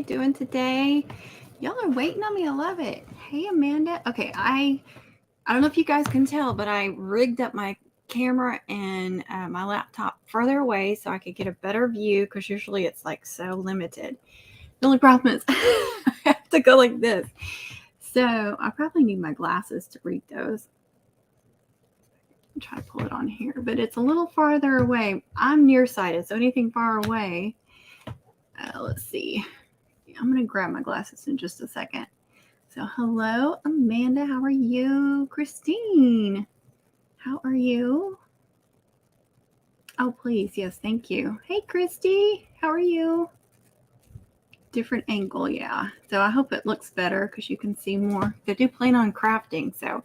you doing today? Y'all are waiting on me. I love it. Hey, Amanda. Okay, I don't know if you guys can tell, but I rigged up my camera and my laptop further away so I could get a better view because usually it's like so limited. The only problem is I have to go like this. So I probably need my glasses to read those. I'll try to pull it on here, but it's a little farther away. I'm nearsighted, so anything far away. Let's see. I'm going to grab my glasses in just a second. So hello, Amanda. How are you? Christine, how are you? Oh, please. Yes, thank you. Hey, KRISTI, how are you? Different angle, yeah. So I hope it looks better because you can see more. I do plan on crafting, so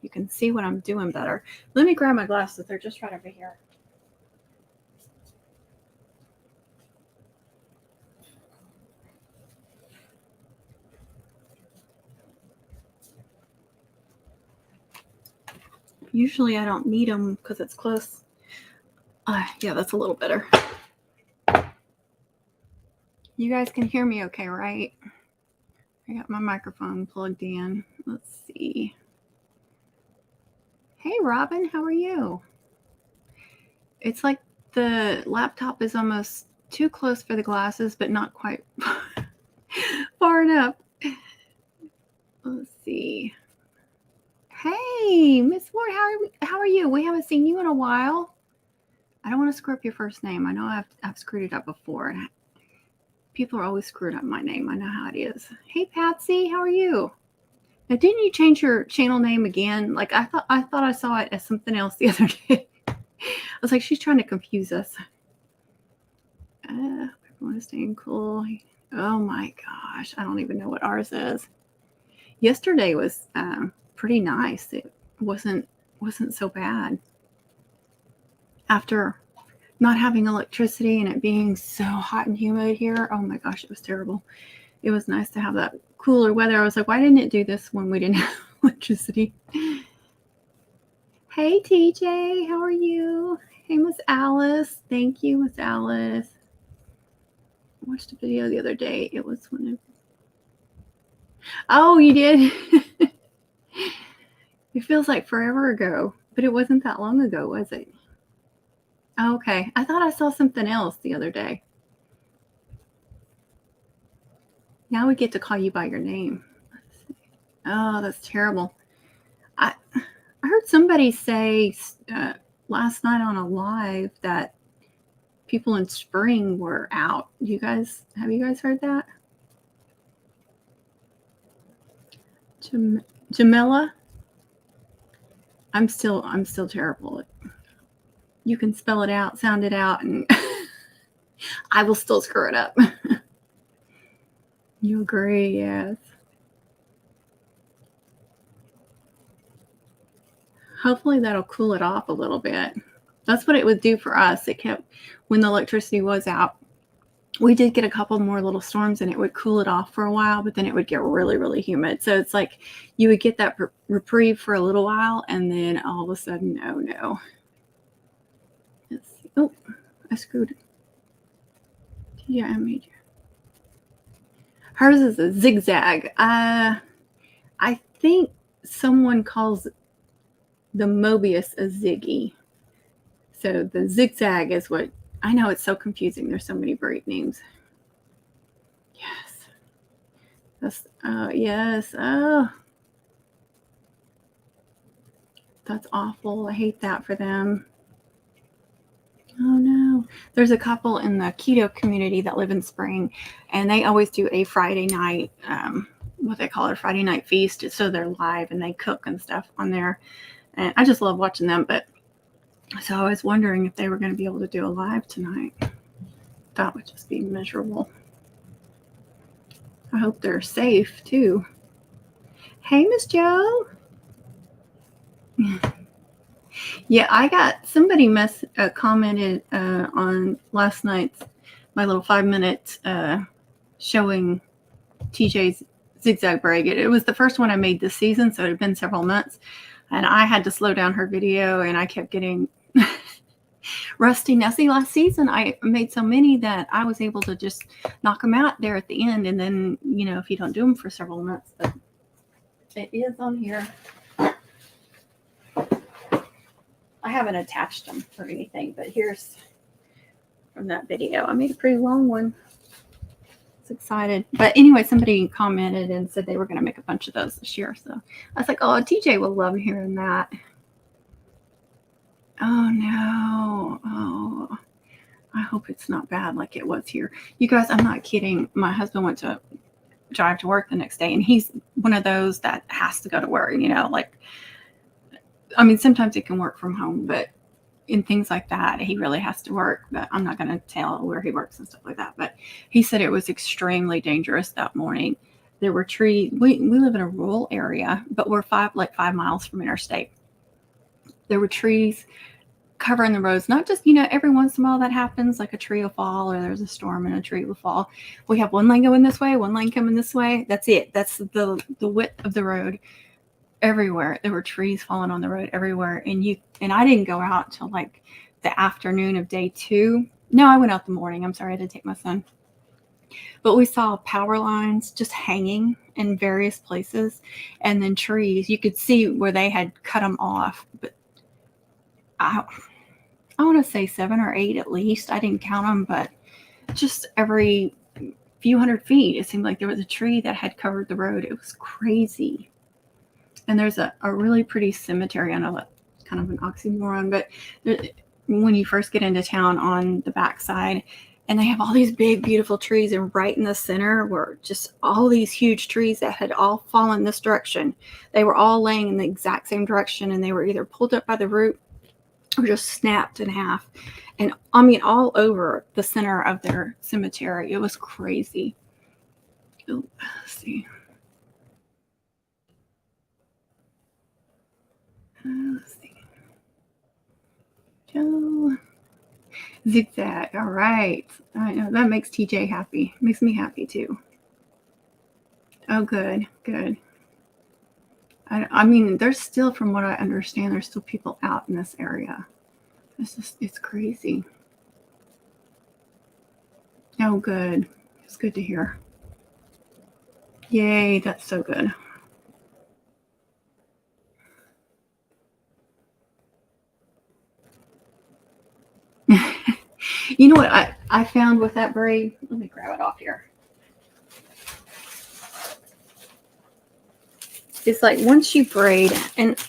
you can see what I'm doing better. Let me grab my glasses. They're just right over here. Usually I don't need them because it's close. Yeah, that's a little better. You guys can hear me okay, right? I got my microphone plugged in. Let's see. Hey, Robin, how are you? It's like the laptop is almost too close for the glasses, but not quite far enough. Let's see. Hey, Miss Ward, how are you? We haven't seen you in a while. I don't want to screw up your first name. I know I've screwed it up before. People are always screwing up my name. I know how it is. Hey, Patsy, how are you? Now, didn't you change your channel name again? Like I thought I saw it as something else the other day. I was like, she's trying to confuse us. Everyone is staying cool. Oh my gosh, I don't even know what ours is. Yesterday was pretty nice. It wasn't so bad. After not having electricity and it being so hot and humid here, oh my gosh, it was terrible. It was nice to have that cooler weather. I was like, why didn't it do this when we didn't have electricity? Hey, TJ, how are you? Hey, Miss Alice. Thank you, Miss Alice. I watched a video the other day. It was when Oh, you did? It feels like forever ago, but it wasn't that long ago, was it? Oh, okay. I thought I saw something else the other day. Now we get to call you by your name. Oh, that's terrible. I heard somebody say last night on a live that people in spring were out. Have you guys heard that? Jamila? I'm still terrible. You can spell it out, sound it out, and I will still screw it up. You agree, yes. Hopefully that'll cool it off a little bit. That's what it would do for us. It kept, when the electricity was out, we did get a couple more little storms and it would cool it off for a while, but then it would get really, really humid. So it's like you would get that reprieve for a little while and then all of a sudden, oh no. Let's see. Oh, I screwed it. Yeah, I made you. Hers is a zigzag. I think someone calls the Mobius a ziggy. So the zigzag is what, I know it's so confusing. There's so many braid names. Yes. That's, yes. Oh. That's awful. I hate that for them. Oh no. There's a couple in the keto community that live in Spring, and they always do a Friday night, what they call it, a Friday night feast. So they're live and they cook and stuff on there. And I just love watching them. But so I was wondering if they were going to be able to do a live tonight. That would just be miserable. I hope they're safe too. Hey, Miss Joe. Yeah, I got somebody commented on last night's my little 5-minute showing TJ's zigzag braid. It was the first one I made this season, so it had been several months, and I had to slow down her video, and I kept getting Rusty. Now, see, last season I made so many that I was able to just knock them out there at the end, and then, you know, if you don't do them for several months, but it is on here. I haven't attached them or anything, but here's from that video. I made a pretty long one. I was excited. But anyway, somebody commented and said they were going to make a bunch of those this year. So I was like, oh, TJ will love hearing that. Oh, no. Oh, I hope it's not bad like it was here. You guys, I'm not kidding. My husband went to drive to work the next day, and he's one of those that has to go to work, you know, like, I mean, sometimes he can work from home, but in things like that, he really has to work. But I'm not going to tell where he works and stuff like that. But he said it was extremely dangerous that morning. There were trees. We live in a rural area, but we're 5 miles from interstate. There were trees covering the roads. Not just, you know, every once in a while that happens, like a tree will fall or there's a storm and a tree will fall. We have one lane going this way, one lane coming this way. That's it. That's the width of the road. Everywhere there were trees falling on the road everywhere, and I didn't go out till like the afternoon of day 2. No, I went out the morning. I'm sorry, I had to take my son. But we saw power lines just hanging in various places, and then trees. You could see where they had cut them off, but I want to say 7 or 8 at least. I didn't count them, but just every few hundred feet, it seemed like there was a tree that had covered the road. It was crazy. And there's a really pretty cemetery. I know that's kind of an oxymoron, but when you first get into town on the backside, and they have all these big, beautiful trees, and right in the center were just all these huge trees that had all fallen this direction. They were all laying in the exact same direction, and they were either pulled up by the root or just snapped in half. And I mean, all over the center of their cemetery. It was crazy. Ooh, let's see. Let's see. Joe. Zigzag. All right. I know that makes TJ happy. Makes me happy too. Oh, good. Good. I mean, there's still, from what I understand, there's still people out in this area. It's crazy. Oh, good. It's good to hear. Yay. That's so good. You know what I found with that braid? Let me grab it off here. It's like once you braid, and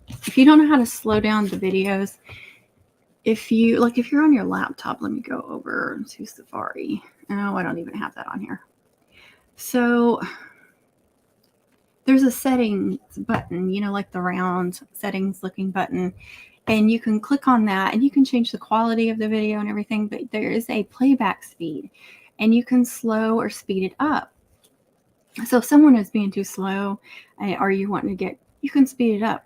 if you don't know how to slow down the videos, if you're on your laptop, let me go over to Safari. Oh, I don't even have that on here. So there's a settings button, you know, like the round settings looking button. And you can click on that and you can change the quality of the video and everything, but there is a playback speed and you can slow or speed it up. So if someone is being too slow or you can speed it up.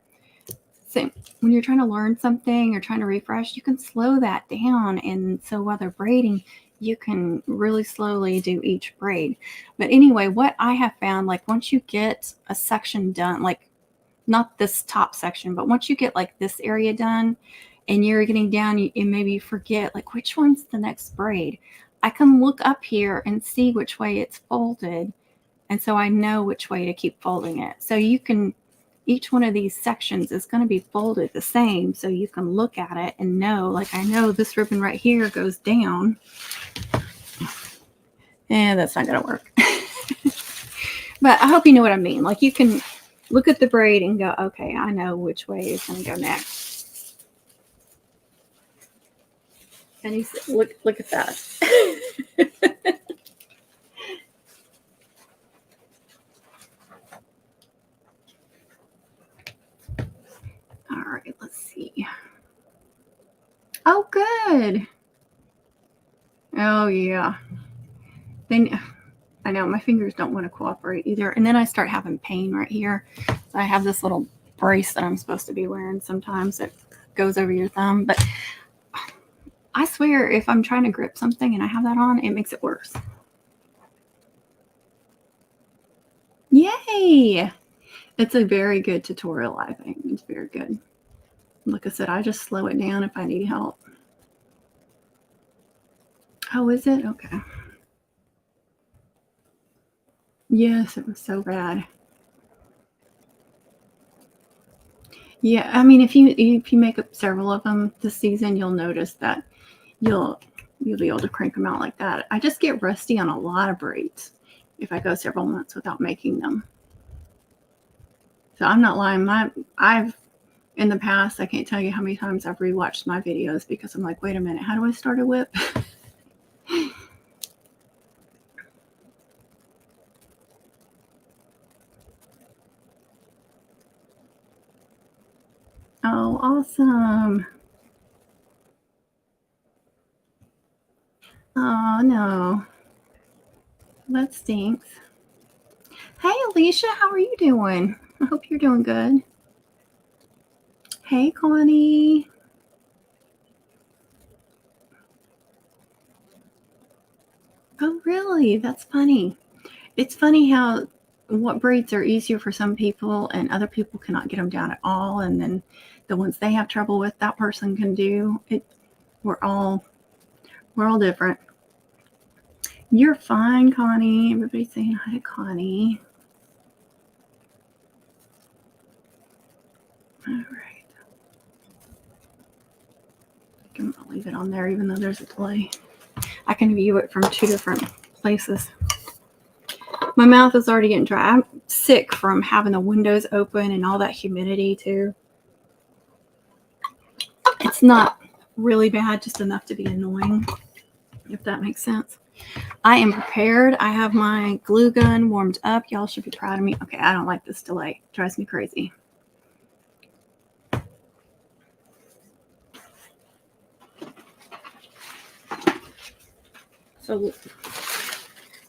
So when you're trying to learn something or trying to refresh, you can slow that down. And so while they're braiding, you can really slowly do each braid. But anyway, what I have found, like once you get a section done, like not this top section, but once you get like this area done and you're getting down and maybe you forget like which one's the next braid, I can look up here and see which way it's folded. And so I know which way to keep folding it. So you can, each one of these sections is going to be folded the same. So you can look at it and know, like I know this ribbon right here goes down. And that's not going to work. But I hope you know what I mean. Like you can look at the braid and go, okay, I know which way it's going to go next. And you look at that. All right, let's see. Oh, good. Oh, yeah. Then I know my fingers don't want to cooperate either. And then I start having pain right here. So I have this little brace that I'm supposed to be wearing sometimes that goes over your thumb. But I swear if I'm trying to grip something and I have that on, it makes it worse. Yay! It's a very good tutorial, I think. It's very good. Like I said, I just slow it down if I need help. Oh, is it? Okay. Yes, it was so bad. Yeah, I mean, if you make up several of them this season, you'll notice that you'll be able to crank them out like that. I just get rusty on a lot of braids if I go several months without making them. So I'm not lying. I've in the past, I can't tell you how many times I've rewatched my videos because I'm like, wait a minute, how do I start a whip? Oh, awesome. Oh, no. That stinks. Hey, Aleshia, how are you doing? I hope you're doing good. Hey, Connie. Oh, really? That's funny. It's funny how what braids are easier for some people and other people cannot get them down at all. And then the ones they have trouble with, that person can do it. We're all different. You're fine, Connie. Everybody's saying hi to Connie. All right. I'll leave it on there even though there's a delay. I can view it from 2 different places. My mouth is already getting dry. I'm sick from having the windows open and all that humidity too. It's not really bad, just enough to be annoying, if that makes sense. I am prepared. I have my glue gun warmed up. Y'all should be proud of me. Okay, I don't like this delay. It drives me crazy. So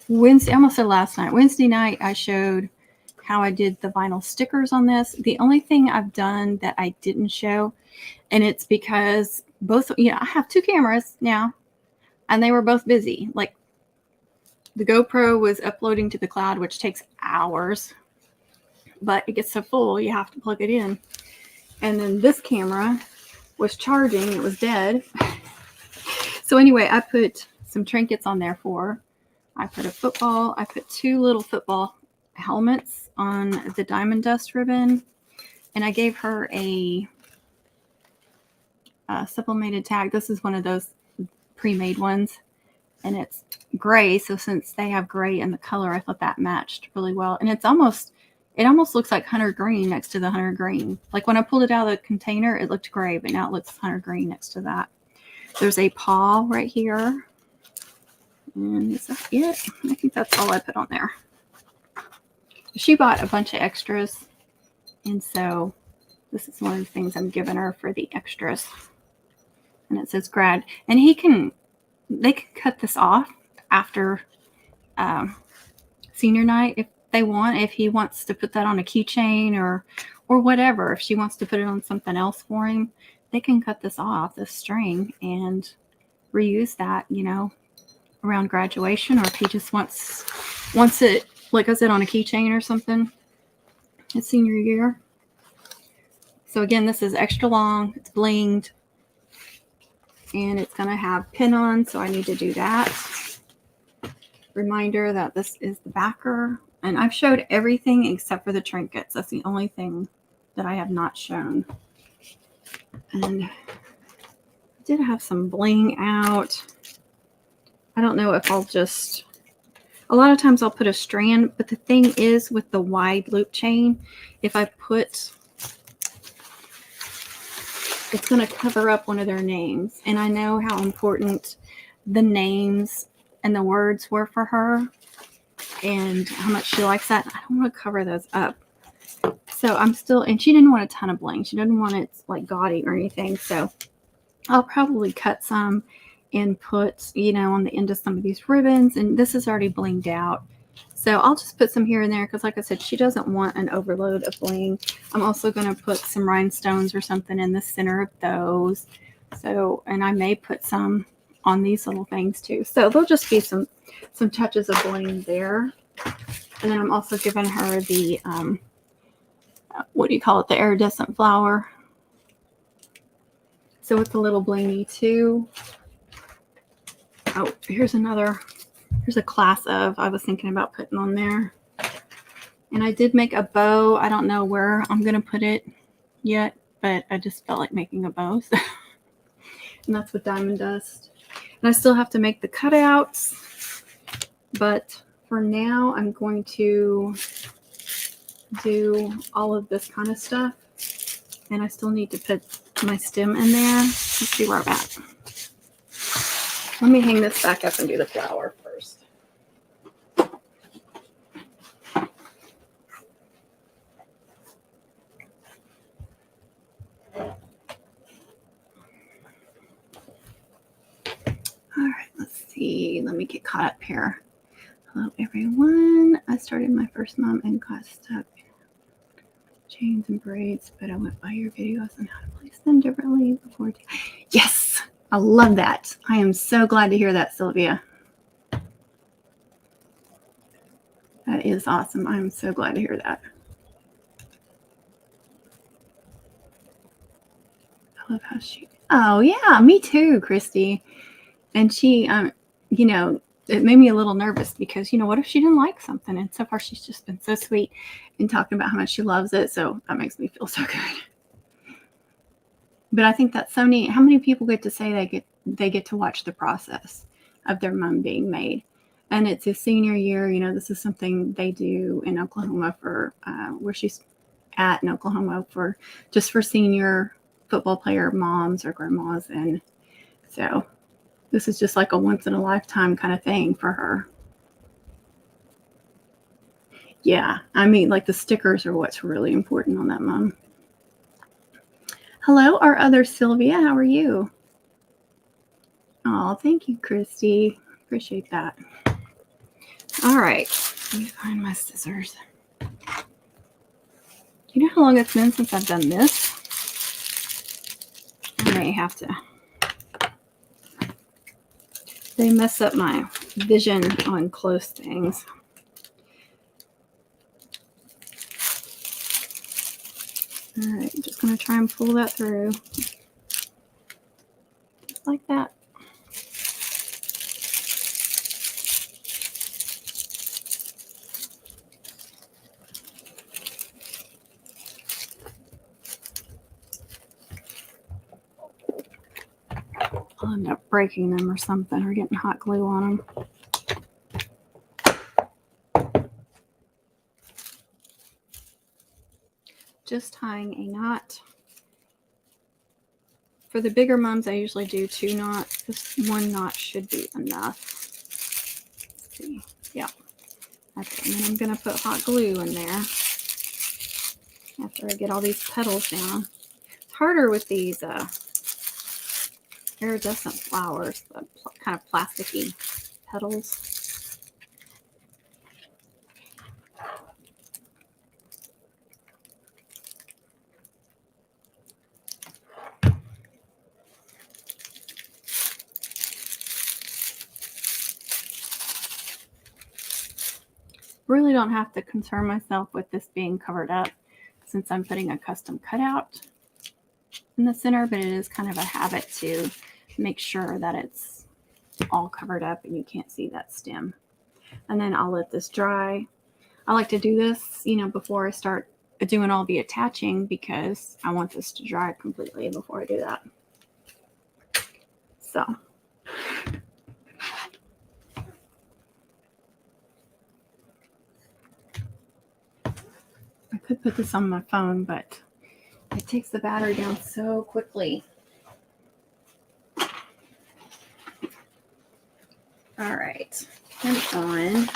Wednesday, I almost said last night. Wednesday night, I showed how I did the vinyl stickers on this. The only thing I've done that I didn't show, and it's because both, I have 2 cameras now, and they were both busy. Like the GoPro was uploading to the cloud, which takes hours, but it gets so full, you have to plug it in. And then this camera was charging. It was dead. So anyway, I put some trinkets on there for her. I put a football. I put 2 little football helmets on the diamond dust ribbon. And I gave her a sublimated tag. This is one of those pre-made ones. And it's gray. So since they have gray in the color, I thought that matched really well. And it almost looks like hunter green next to the hunter green. Like when I pulled it out of the container, it looked gray, but now it looks hunter green next to that. There's a paw right here. And is that it? I think that's all I put on there. She bought a bunch of extras. And so this is one of the things I'm giving her for the extras. And it says grad. And they can cut this off after senior night if they want. If he wants to put that on a keychain or whatever. If she wants to put it on something else for him, they can cut this off, this string, and reuse that, around graduation, or if he just wants it, like I said, on a keychain or something, his senior year. So again, this is extra long. It's blinged, and it's going to have pin on, so I need to do that. Reminder that this is the backer, and I've showed everything except for the trinkets. That's the only thing that I have not shown. And I did have some bling out. I don't know if I'll just, a lot of times I'll put a strand, but the thing is with the wide loop chain, if I put, it's going to cover up one of their names. And I know how important the names and the words were for her and how much she likes that. I don't want to cover those up. So I'm still, and she didn't want a ton of bling. She didn't want it like gaudy or anything. So I'll probably cut some and put, on the end of some of these ribbons. And this is already blinged out. So I'll just put some here and there because, like I said, she doesn't want an overload of bling. I'm also going to put some rhinestones or something in the center of those. So, and I may put some on these little things too. So there'll just be some touches of bling there. And then I'm also giving her the, what do you call it? The iridescent flower. So it's a little blingy too. Oh, here's a class of I was thinking about putting on there. And I did make a bow. I don't know where I'm going to put it yet, but I just felt like making a bow. So. And that's with diamond dust. And I still have to make the cutouts. But for now, I'm going to do all of this kind of stuff. And I still need to put my stem in there. Let's see where I'm at. Let me hang this back up and do the flower first. All right, let's see. Let me get caught up here. Hello, everyone. I started my first mom and got stuck in chains and braids, but I went by your videos on how to place them differently before. Yes, I love that. I am so glad to hear that, Sylvia. That is awesome. I'm so glad to hear that. I love how she. Oh yeah, me too, KRISTI. And she, you know, it made me a little nervous because, you know, what if she didn't like something? And so far, she's just been so sweet in talking about how much she loves it. So that makes me feel so good. But I think that's so neat. How many people get to say they get to watch the process of their mum being made? And it's a senior year. You know, this is something they do in Oklahoma for where she's at in Oklahoma for just for senior football player moms or grandmas. And so this is just like a once in a lifetime kind of thing for her. Yeah, I mean, like the stickers are what's really important on that mom. Hello, our other Sylvia. How are you? Oh, thank you, KRISTI. Appreciate that. All right, let me find my scissors. You know how long it's been since I've done this? I may have to. They mess up my vision on close things. All right, I'm just going to try and pull that through. Just like that. I'll end up breaking them or something, or getting hot glue on them. Just tying a knot. For the bigger mums, I usually do 2 knots. This 1 knot should be enough. Let's see. Yeah. Okay, and then I'm going to put hot glue in there after I get all these petals down. It's harder with these iridescent flowers, the kind of plasticky petals. Really don't have to concern myself with this being covered up since I'm putting a custom cutout in the center, but it is kind of a habit to make sure that it's all covered up and you can't see that stem. And then I'll let this dry. I like to do this, you know, before I start doing all the attaching because I want this to dry completely before I do that. So. I could put this on my phone, but it takes the battery down so quickly. All right, and on.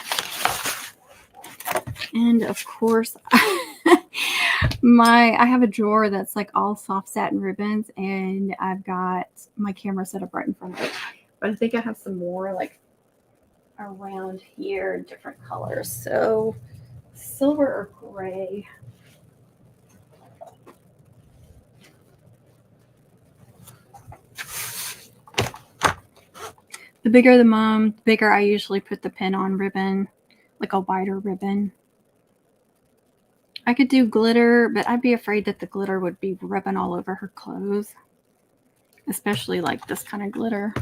And of course, I have a drawer that's like all soft satin ribbons, and I've got my camera set up right in front of it. But I think I have some more like around here, different colors. So silver or gray. The bigger the mom, the bigger I usually put the pin on ribbon, like a wider ribbon. I could do glitter, but I'd be afraid that the glitter would be rubbing all over her clothes, especially like this kind of glitter.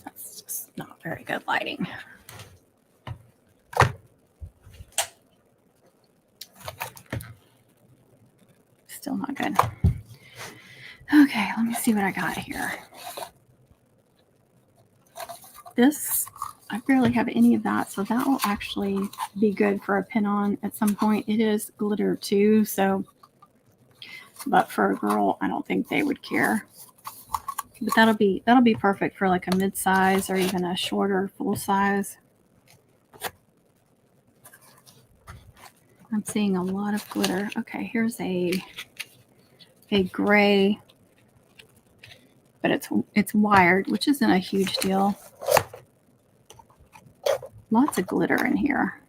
That's just not very good lighting. Still not good. Okay, let me see what I got here. This, I barely have any of that, so that will actually be good for a pin on at some point. It is glitter too, so, but for a girl, I don't think they would care. But that'll be perfect for like a mid-size or even a shorter full size. I'm seeing a lot of glitter. Okay, here's a gray, but it's wired, which isn't a huge deal. Lots of glitter in here.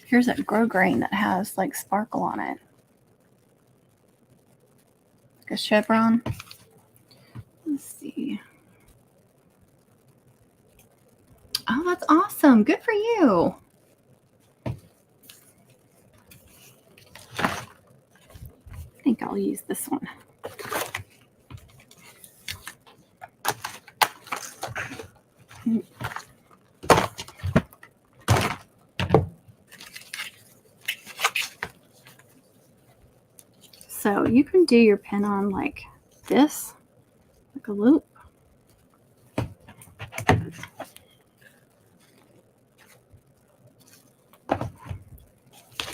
Here's a grosgrain that has like sparkle on it. Like a chevron. Let's see. Oh, that's awesome. Good for you. I think I'll use this one. So you can do your pin on like this, like a loop.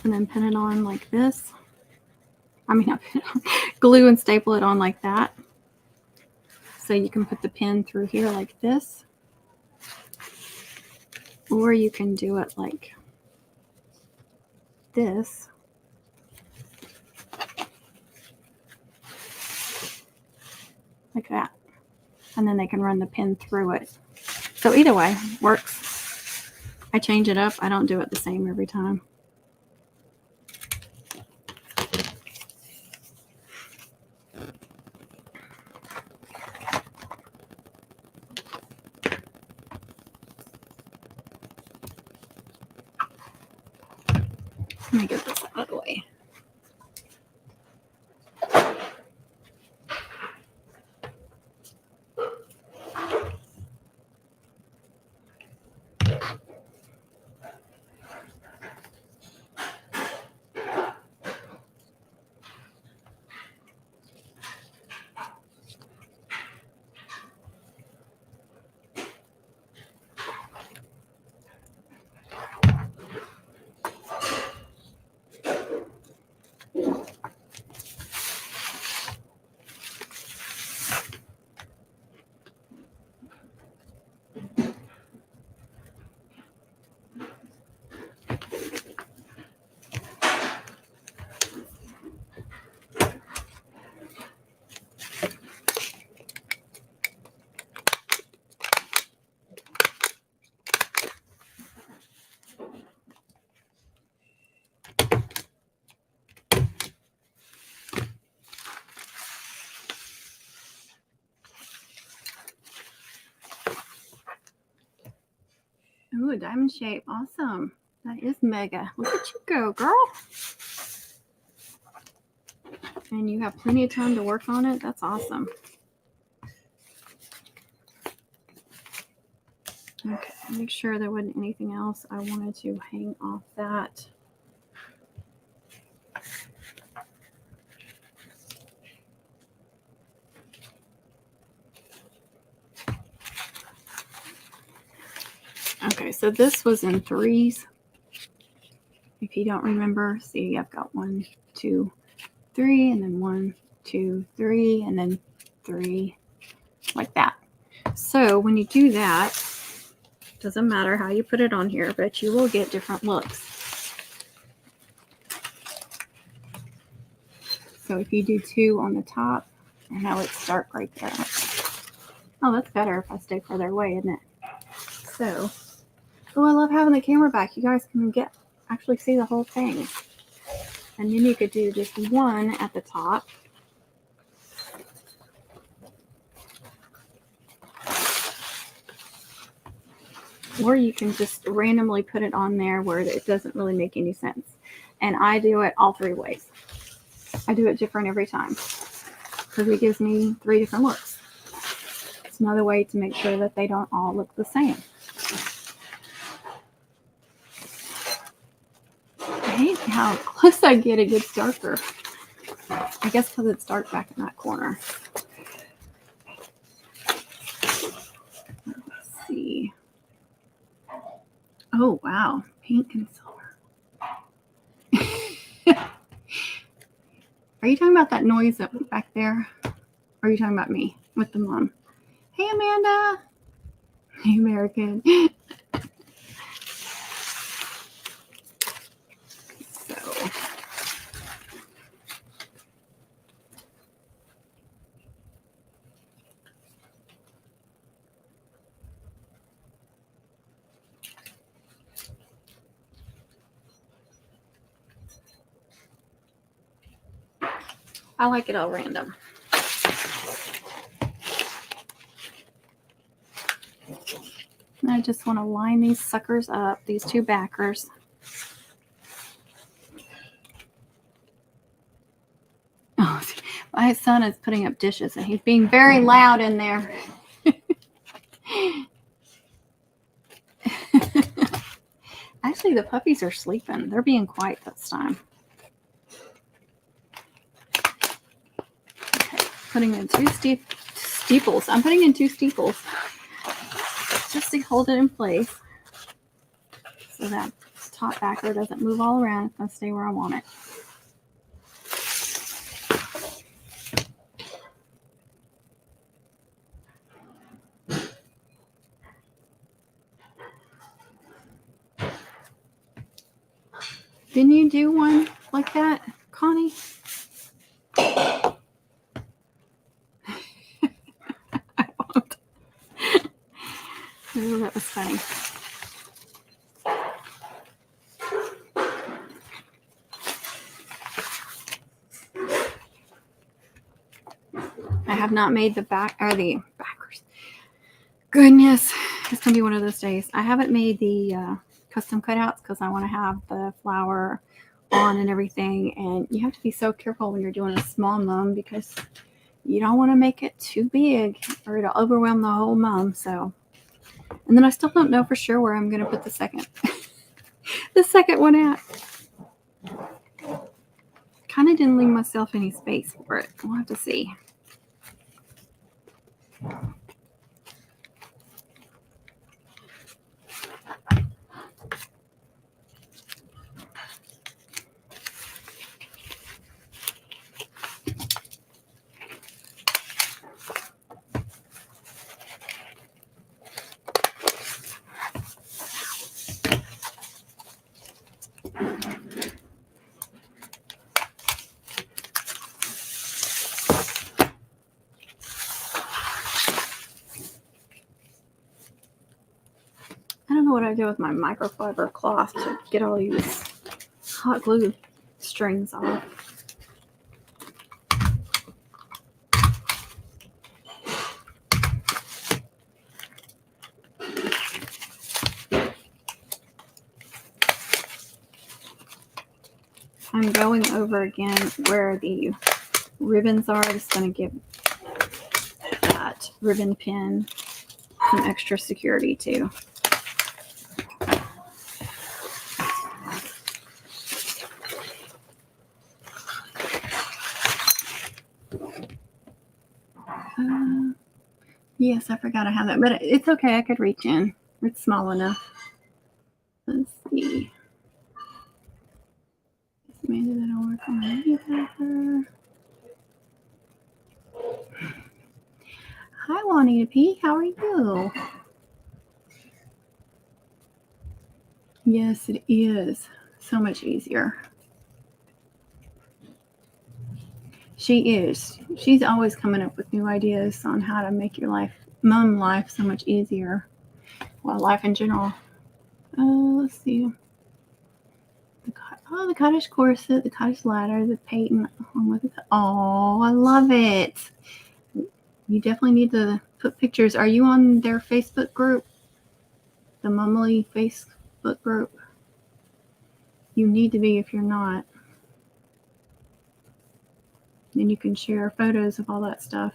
And then pin it on like this. I mean, not pin it on, glue and staple it on like that. So you can put the pin through here like this. Or you can do it like this. Like that. And then they can run the pin through it. So either way, works. I change it up. I don't do it the same every time. Let me get this out of the way. Ooh, a diamond shape. Awesome. That is mega. Look at you go, girl. And you have plenty of time to work on it. That's awesome. Okay, make sure there wasn't anything else I wanted to hang off that. Okay, so this was in threes. If you don't remember, see, I've got 1, 2, 3, and then 1, 2, 3, and then 3, like that. So when you do that, doesn't matter how you put it on here, but you will get different looks. So if you do 2 on the top, I know it's dark right there. Oh, that's better if I stay further away, isn't it? So, oh, I love having the camera back. You guys can actually see the whole thing. And then you could do just 1 at the top. or you can just randomly put it on there where it doesn't really make any sense. And I do it all 3 ways. I do it different every time because it gives me 3 different looks. It's another way to make sure that they don't all look the same. I hate how close I get, it gets darker. I guess because it's dark back in that corner. Let's see. Oh, wow. Pink and silver. Are you talking about that noise that went back there? Or are you talking about me with the mom? Hey, Amanda. Hey, American. So. I like it all random. And I just want to line these suckers up, these 2 backers. Oh, my son is putting up dishes and he's being very loud in there. Actually, the puppies are sleeping. They're being quiet this time. Okay, putting in 2 steeples. I'm putting in 2 steeples just to hold it in place so that top backer doesn't move all around. It's going to stay where I want it. Didn't you do one like that, Connie? I won't. Ooh, that was funny. I have not made the back or the backers. Goodness, it's gonna be one of those days. I haven't made the custom cutouts because I want to have the flower on and everything, and you have to be so careful when you're doing a small mum because you don't want to make it too big or it'll overwhelm the whole mum. So, and then I still don't know for sure where I'm gonna put the second the second one at. Kind of didn't leave myself any space for it. We'll have to see. I don't know what I do with my microfiber cloth to get all these hot glue strings off. I'm going over again where the ribbons are. Just going to give that ribbon pin some extra security too. Yes, I forgot I have that, but it's okay. I could reach in. It's small enough. Let's see. Maybe that'll work on my paper. Hi, Juanita P. How are you? Yes, it is. So much easier. She is. She's always coming up with new ideas on how to make your life, mom life, so much easier. Well, life in general. Let's see. The cottage corset, the cottage ladder, the patent along with it. Oh, I love it. You definitely need to put pictures. Are you on their Facebook group? the Mumbly Facebook group. You need to be if you're not. Then you can share photos of all that stuff.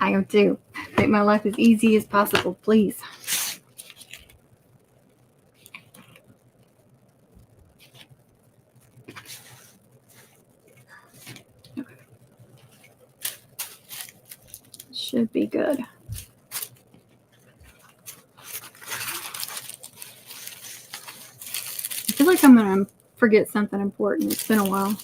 I am too. Make my life as easy as possible, please. Okay. Should be good. I feel like I'm going to forget something important. It's been a while.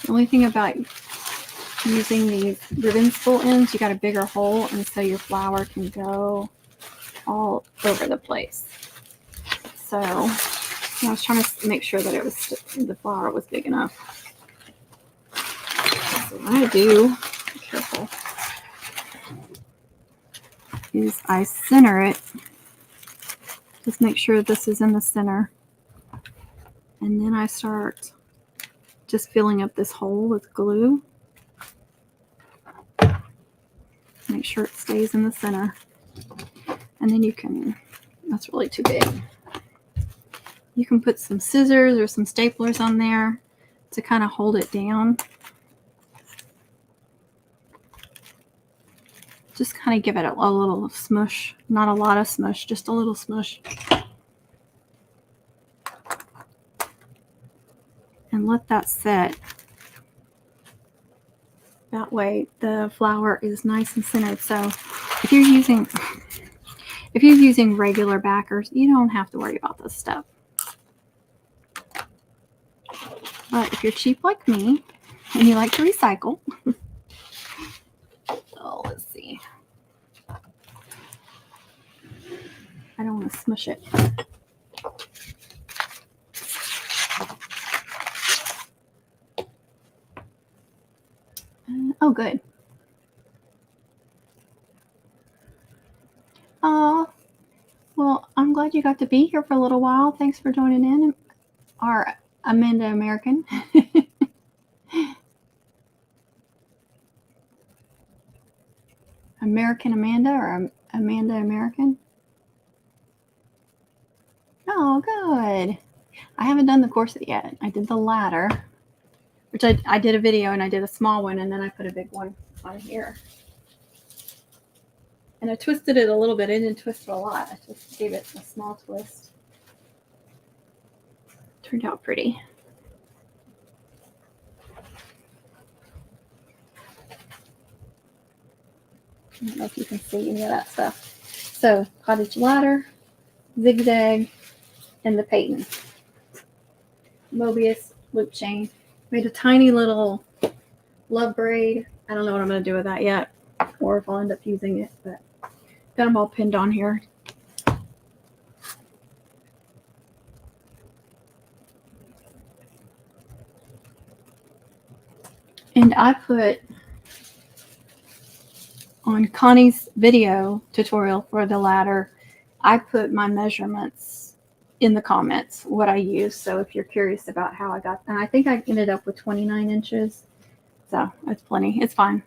The only thing about using these ribbon spool ends, you got a bigger hole, and so your flower can go all over the place. So I was trying to make sure that it was the flower was big enough. So what I do, be careful, is I center it. Just make sure this is in the center, and then I start just filling up this hole with glue. Make sure it stays in the center. And then you can, that's really too big. You can put some scissors or some staplers on there to kind of hold it down. Just kind of give it a little smush. Not a lot of smush, just a little smush. And let that set. That way the flower is nice and centered. So if you're using regular backers, you don't have to worry about this stuff. But if you're cheap like me and you like to recycle, oh, let's see. I don't want to smush it. Oh, good. Oh, well, I'm glad you got to be here for a little while. Thanks for joining in, our Amanda American. American Amanda or Amanda American? Oh, good. I haven't done the corset yet. I did the ladder, which I did a video, and I did a small one, and then I put a big one on here. And I twisted it a little bit. I didn't twist it a lot. I just gave it a small twist. Turned out pretty. I don't know if you can see any of that stuff. So, cottage ladder, zigzag, and the patent. Mobius loop chain. Made a tiny little love braid. I don't know what I'm going to do with that yet, or if I'll end up using it, but got them all pinned on here. And I put on Connie's video tutorial for the ladder, I put my measurements in the comments, what I use. So if you're curious about how I got, and I think I ended up with 29 inches. So that's plenty. It's fine.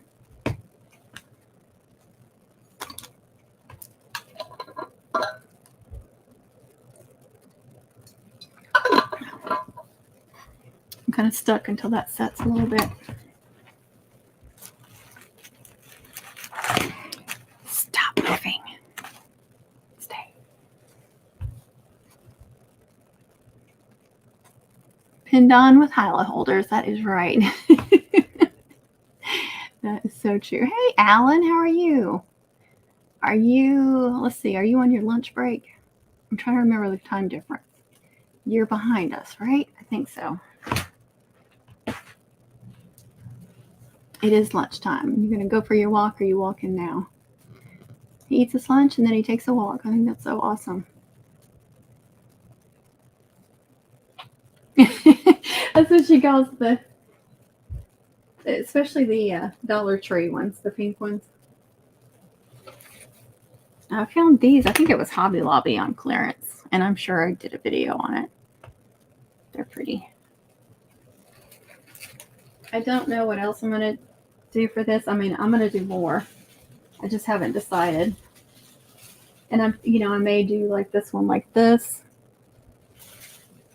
I'm kind of stuck until that sets a little bit. Stop moving. Stay. Pinned on with highlight holders. That is right. That is so true. Hey, Alan, how are you? Are you, let's see, are you on your lunch break? I'm trying to remember the time difference. You're behind us, right? I think so. It is lunchtime. You're going to go for your walk, or you walk in now? He eats his lunch and then he takes a walk. I think that's so awesome. That's what she calls the, especially the Dollar Tree ones, the pink ones. I found these. I think it was Hobby Lobby on clearance, and I'm sure I did a video on it. They're pretty. I don't know what else I'm going to do for this. I mean, I'm going to do more. I just haven't decided. And I may do like this one like this.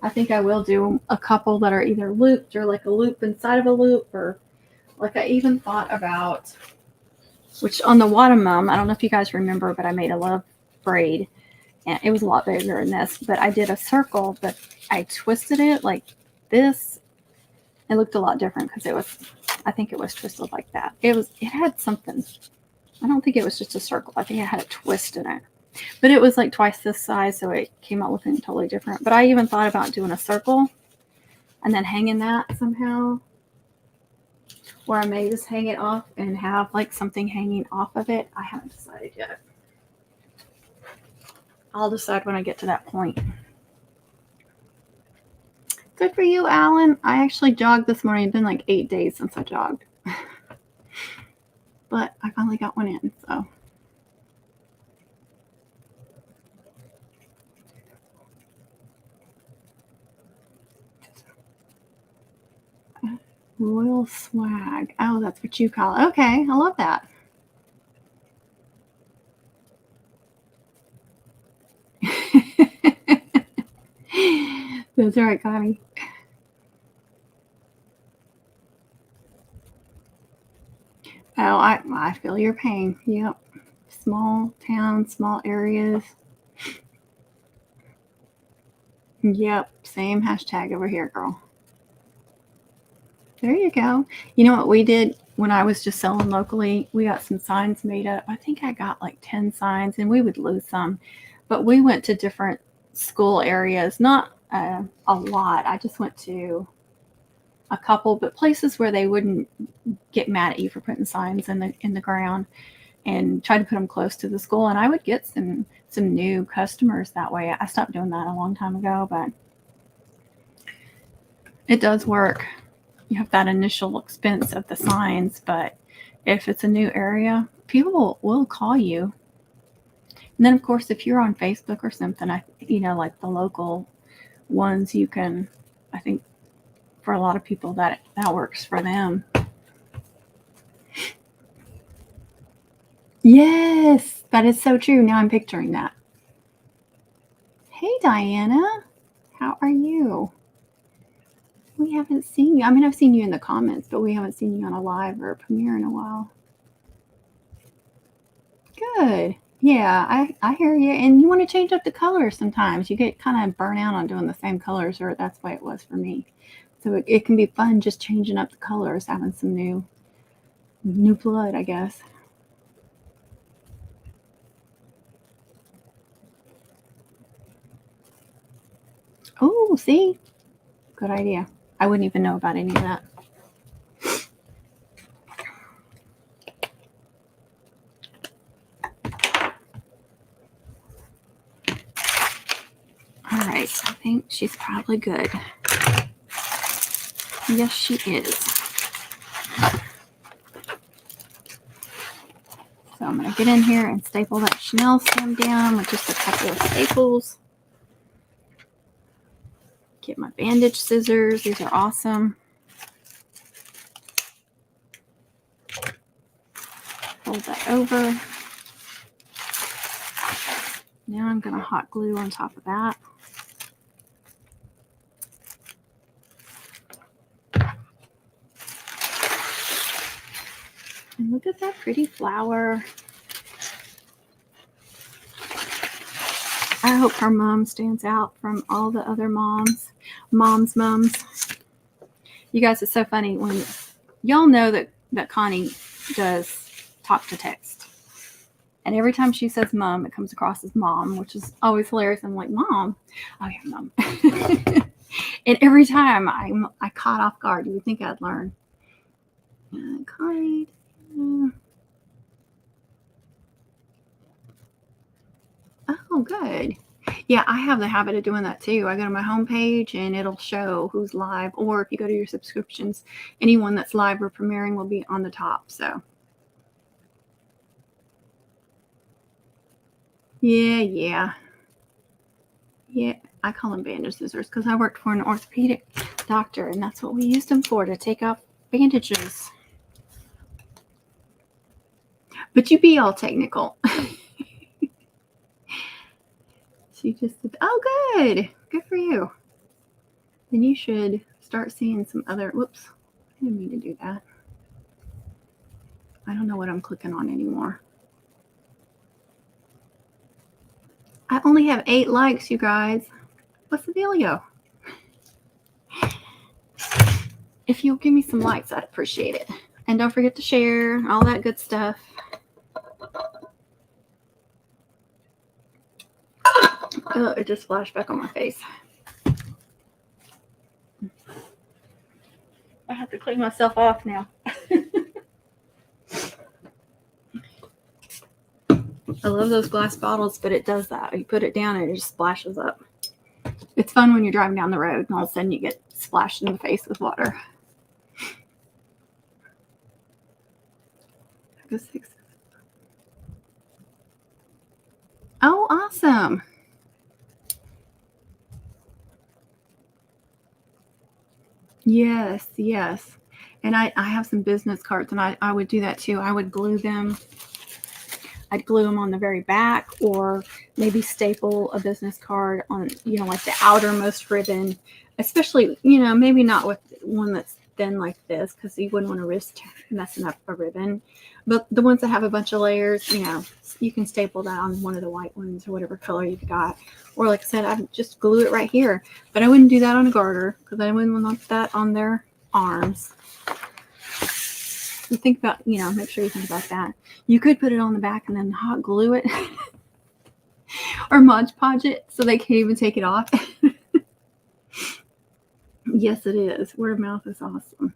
I think I will do a couple that are either looped or like a loop inside of a loop, or like I even thought about, which on the Watamum, I don't know if you guys remember, but I made a love braid, and it was a lot bigger than this, but I did a circle, but I twisted it like this. It looked a lot different because I think it was twisted like that. It had something. I don't think it was just a circle. I think it had a twist in it. But it was like twice this size, so it came out looking totally different. But I even thought about doing a circle and then hanging that somehow. Or I may just hang it off and have like something hanging off of it. I haven't decided yet. I'll decide when I get to that point. Good for you, Alan. I actually jogged this morning. It's been like 8 days since I jogged. But I finally got one in, so. Royal swag. Oh, that's what you call it. Okay, I love that. That's right, Connie. Oh, I feel your pain. Yep. Small towns, small areas. Yep. Same hashtag over here, girl. There you go. You know what we did when I was just selling locally? We got some signs made up. I think I got like 10 signs, and we would lose some. But we went to different school areas, not a lot. I just went to a couple, but places where they wouldn't get mad at you for putting signs in the ground, and try to put them close to the school. And I would get some new customers that way. I stopped doing that a long time ago, but it does work. You have that initial expense of the signs, but if it's a new area, people will call you. And then, of course, if you're on Facebook or something, like the local ones, you can, I think, for a lot of people that works for them. Yes, that is so true. Now I'm picturing that. Hey, Diana, how are you? We haven't seen you. I mean, I've seen you in the comments, but we haven't seen you on a live or a premiere in a while. Good. Yeah, I hear you. And you want to change up the colors sometimes. You get kind of burnt out on doing the same colors, or that's why it was for me. So it can be fun just changing up the colors, having some new blood, I guess. Oh, see? Good idea. I wouldn't even know about any of that. All right, I think she's probably good. Yes, she is. So I'm going to get in here and staple that Chanel stem down with just a couple of staples. Get my bandage scissors. These are awesome. Fold that over. Now I'm going to hot glue on top of that. And look at that pretty flower. I hope her mom stands out from all the other moms. You guys, it's so funny when y'all know that Connie does talk to text. And every time she says mom, it comes across as mom, which is always hilarious. I'm like, Mom. Oh, yeah, Mom. And every time I caught off guard. You would think I'd learn. Connie. Oh, good. Yeah, I have the habit of doing that too. I go to my homepage and it'll show who's live, or if you go to your subscriptions, anyone that's live or premiering will be on the top. So Yeah. I call them bandage scissors because I worked for an orthopedic doctor, and that's what we used them for, to take off bandages. But you be all technical. She just said, oh, good for you. Then you should start seeing some other, whoops, I didn't mean to do that. I don't know what I'm clicking on anymore. I only have 8 likes, you guys. What's the dealio? If you'll give me some likes, I'd appreciate it. And don't forget to share, all that good stuff. Oh, it just flashed back on my face. I have to clean myself off now. I love those glass bottles, but it does that. You put it down and it just splashes up. It's fun when you're driving down the road and all of a sudden you get splashed in the face with water. Oh, awesome. Yes. And I have some business cards, and I would do that too. I would glue them. I'd glue them on the very back, or maybe staple a business card on, like the outermost ribbon, especially, maybe not with one that's thin like this, because you wouldn't want to risk messing up a ribbon. But the ones that have a bunch of layers, you can staple that on one of the white ones or whatever color you've got. Or like I said, I'd just glue it right here. But I wouldn't do that on a garter, because I wouldn't want that on their arms. You think about, make sure you think about that. You could put it on the back and then hot glue it or Mod Podge it so they can't even take it off. Yes, it is. Word of mouth is awesome.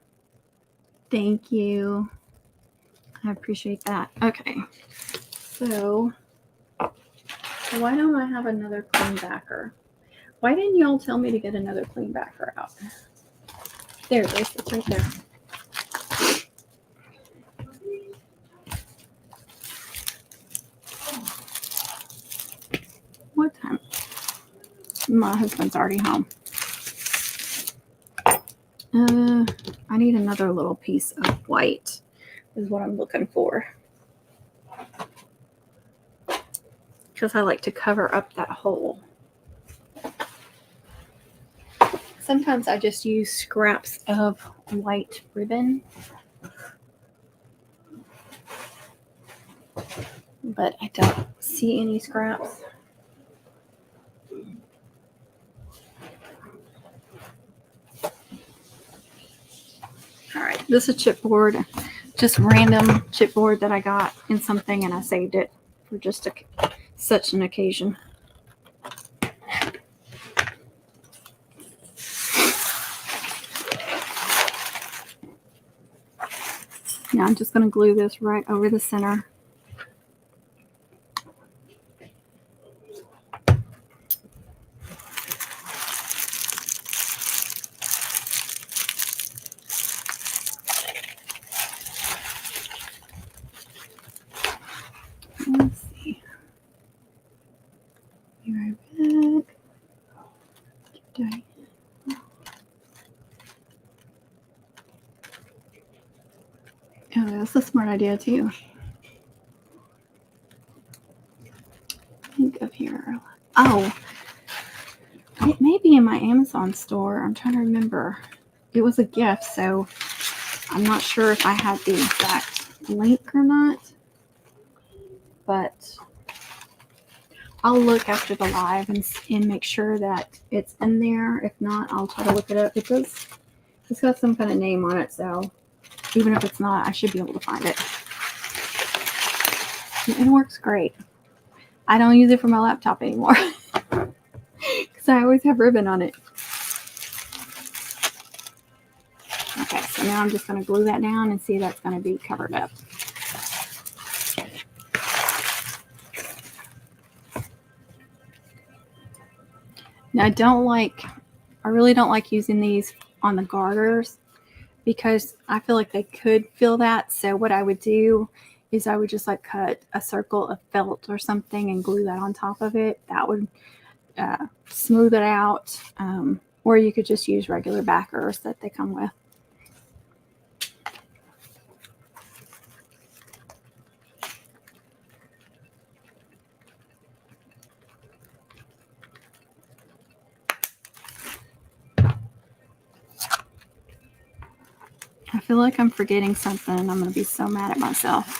Thank you. I appreciate that. Okay. So why don't I have another clean backer? Why didn't y'all tell me to get another clean backer out? There it is. It's right there. What time? My husband's already home. I need another little piece of white is what I'm looking for. Because I like to cover up that hole. Sometimes I just use scraps of white ribbon. But I don't see any scraps. All right, this is a chipboard, just random chipboard that I got in something, and I saved it for just such an occasion. Now I'm just going to glue this right over the center. Let's see. Be right back. Oh, that's a smart idea too. Think of here. Oh, it may be in my Amazon store. I'm trying to remember. It was a gift, so I'm not sure if I had the exact link or not. But I'll look after the live and make sure that it's in there. If not, I'll try to look it up. It's got some kind of name on it, so even if it's not, I should be able to find it. It works great. I don't use it for my laptop anymore because I always have ribbon on it. Okay, so now I'm just going to glue that down and see that's going to be covered up. Now I really don't like using these on the garters because I feel like they could feel that. So what I would do is I would just like cut a circle of felt or something and glue that on top of it. That would smooth it out. Or you could just use regular backers that they come with. I feel like I'm forgetting something. I'm going to be so mad at myself.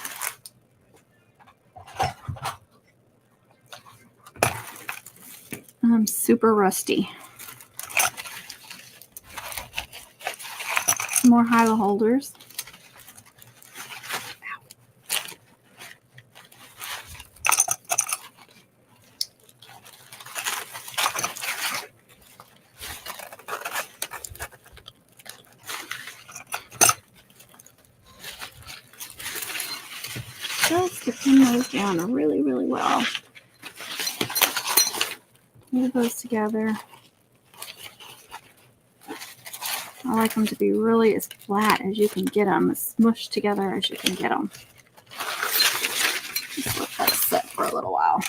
I'm super rusty. Some more high holders. Just to pin those down really, really well. Move those together. I like them to be really as flat as you can get them, as smushed together as you can get them. Just let that set for a little while.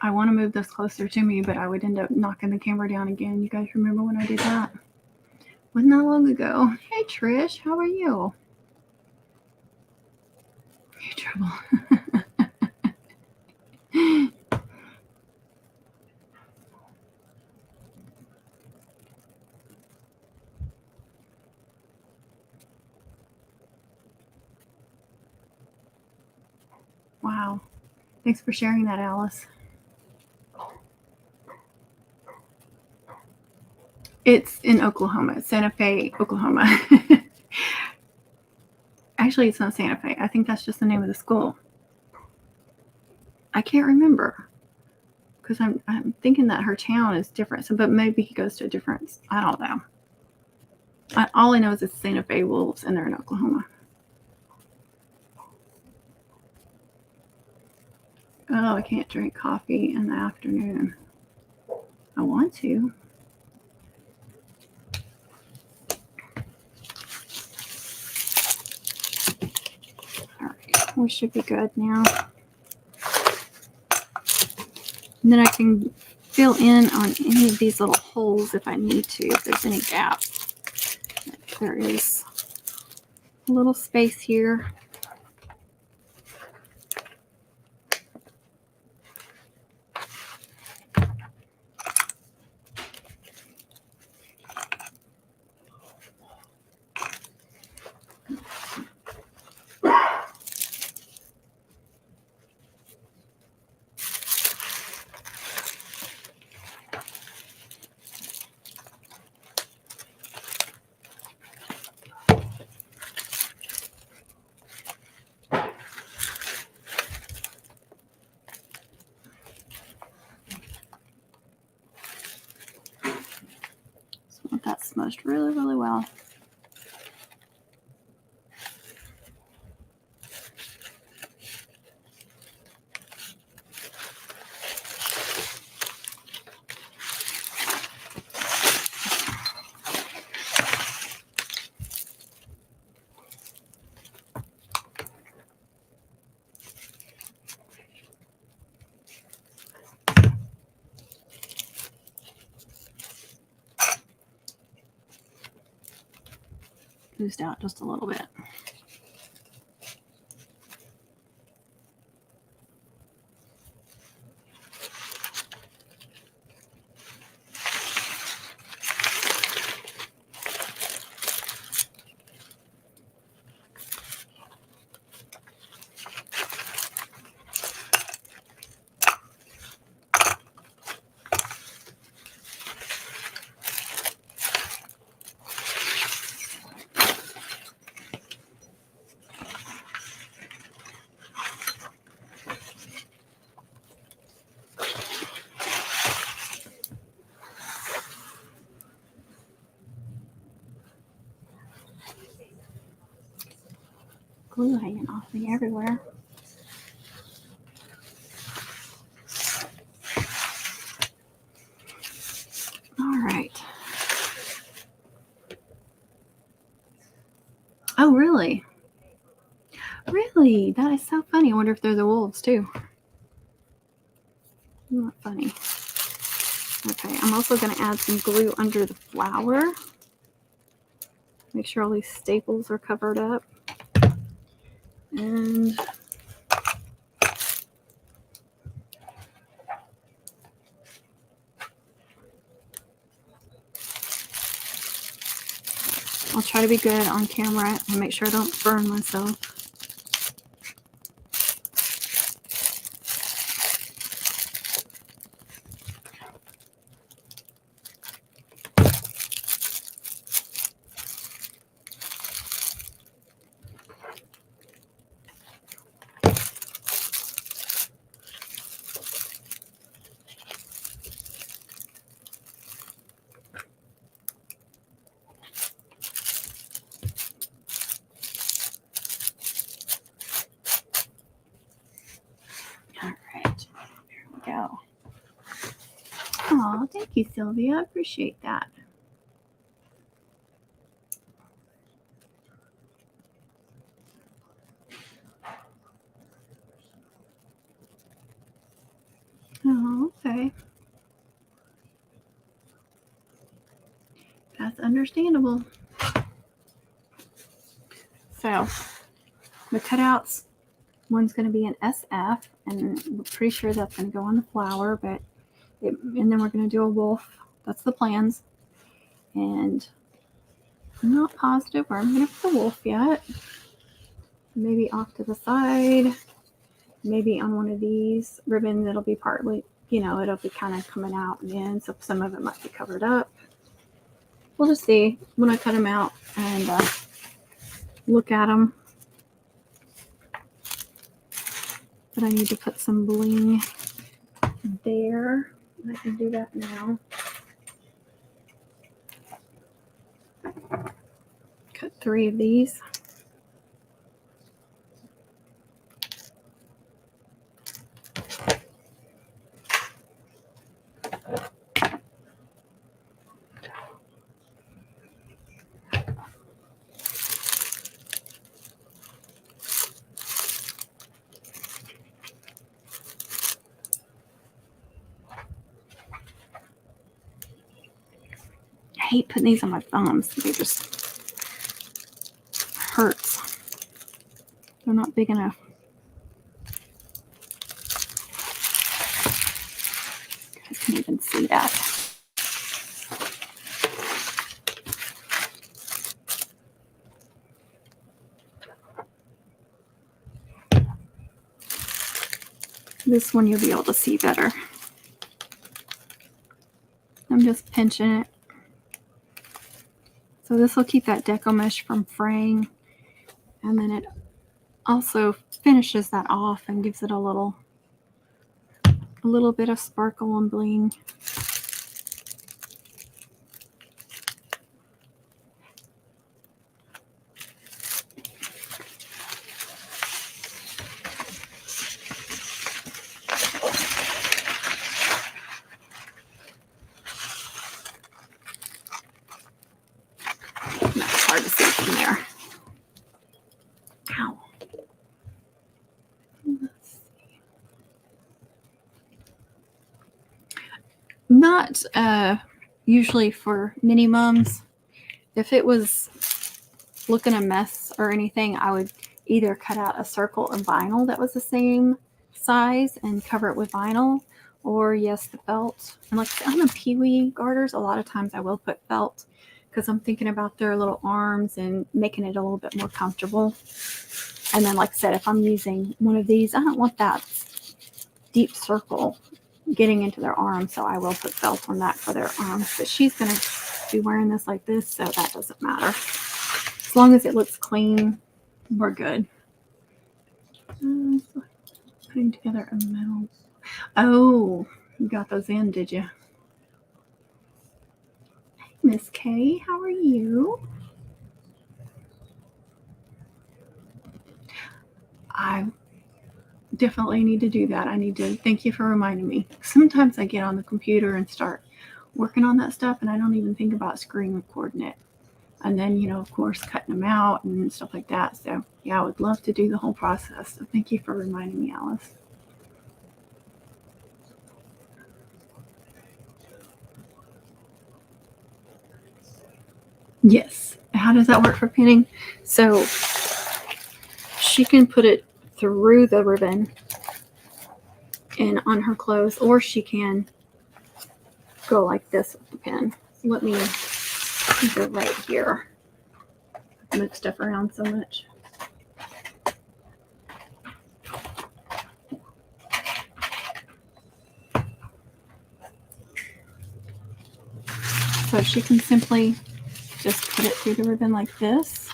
I want to move this closer to me, but I would end up knocking the camera down again. You guys remember when I did that? Wasn't that long ago. Hey, Trish, how are you? You trouble. Wow. Thanks for sharing that, Alice. It's in Oklahoma, Santa Fe, Oklahoma. Actually, it's not Santa Fe. I think that's just the name of the school. I can't remember because I'm thinking that her town is different. So, but maybe he goes to a different. I don't know. All I know is it's Santa Fe Wolves, and they're in Oklahoma. Oh, I can't drink coffee in the afternoon. I want to. All right, we should be good now. And then I can fill in on any of these little holes if I need to, if there's any gaps. There is a little space here. That smudged really, really well. Oozed out just a little bit. Glue hanging off me everywhere. All right. Oh, really? Really? That is so funny. I wonder if they're the wolves too. Not funny. Okay, I'm also going to add some glue under the flower. Make sure all these staples are covered up. And I'll try to be good on camera and make sure I don't burn myself. Go. Oh, thank you, Sylvia. I appreciate that. Oh, okay. That's understandable. So, the cutouts, one's going to be an SF, and I'm pretty sure that's going to go on the flower, but and then we're going to do a wolf. That's the plans. And I'm not positive where I'm going to put the wolf yet. Maybe off to the side. Maybe on one of these ribbons, it'll be partly, it'll be kind of coming out and in, so some of it might be covered up. We'll just see when I cut them out and look at them. But I need to put some bling there. I can do that now. Cut 3 of these. I hate putting these on my thumbs. They just hurts. They're not big enough. I can't even see that. This one you'll be able to see better. I'm just pinching it. So this will keep that deco mesh from fraying, and then it also finishes that off and gives it a little bit of sparkle and bling. That's hard to see from there. Ow. Let's see. Not usually for mini mums. If it was looking a mess or anything, I would either cut out a circle of vinyl that was the same size and cover it with vinyl, or yes, the felt. And like on the peewee garters, a lot of times I will put felt because I'm thinking about their little arms and making it a little bit more comfortable. And then, like I said, if I'm using one of these, I don't want that deep circle getting into their arms, so I will put felt on that for their arms. But she's going to be wearing this like this, so that doesn't matter. As long as it looks clean, we're good. Putting together a metal. Oh, you got those in, did you? Hey, Miss Kay, how are you? I definitely need to do that. I need to thank you for reminding me. Sometimes I get on the computer and start working on that stuff, and I don't even think about screen recording it. And then, you know, of course, cutting them out and stuff like that. So, yeah, I would love to do the whole process. So thank you for reminding me, Alice. Yes. How does that work for pinning? So she can put it through the ribbon and on her clothes, or she can go like this with the pin. Let me go right here. I move stuff around so much. So she can simply just put it through the ribbon like this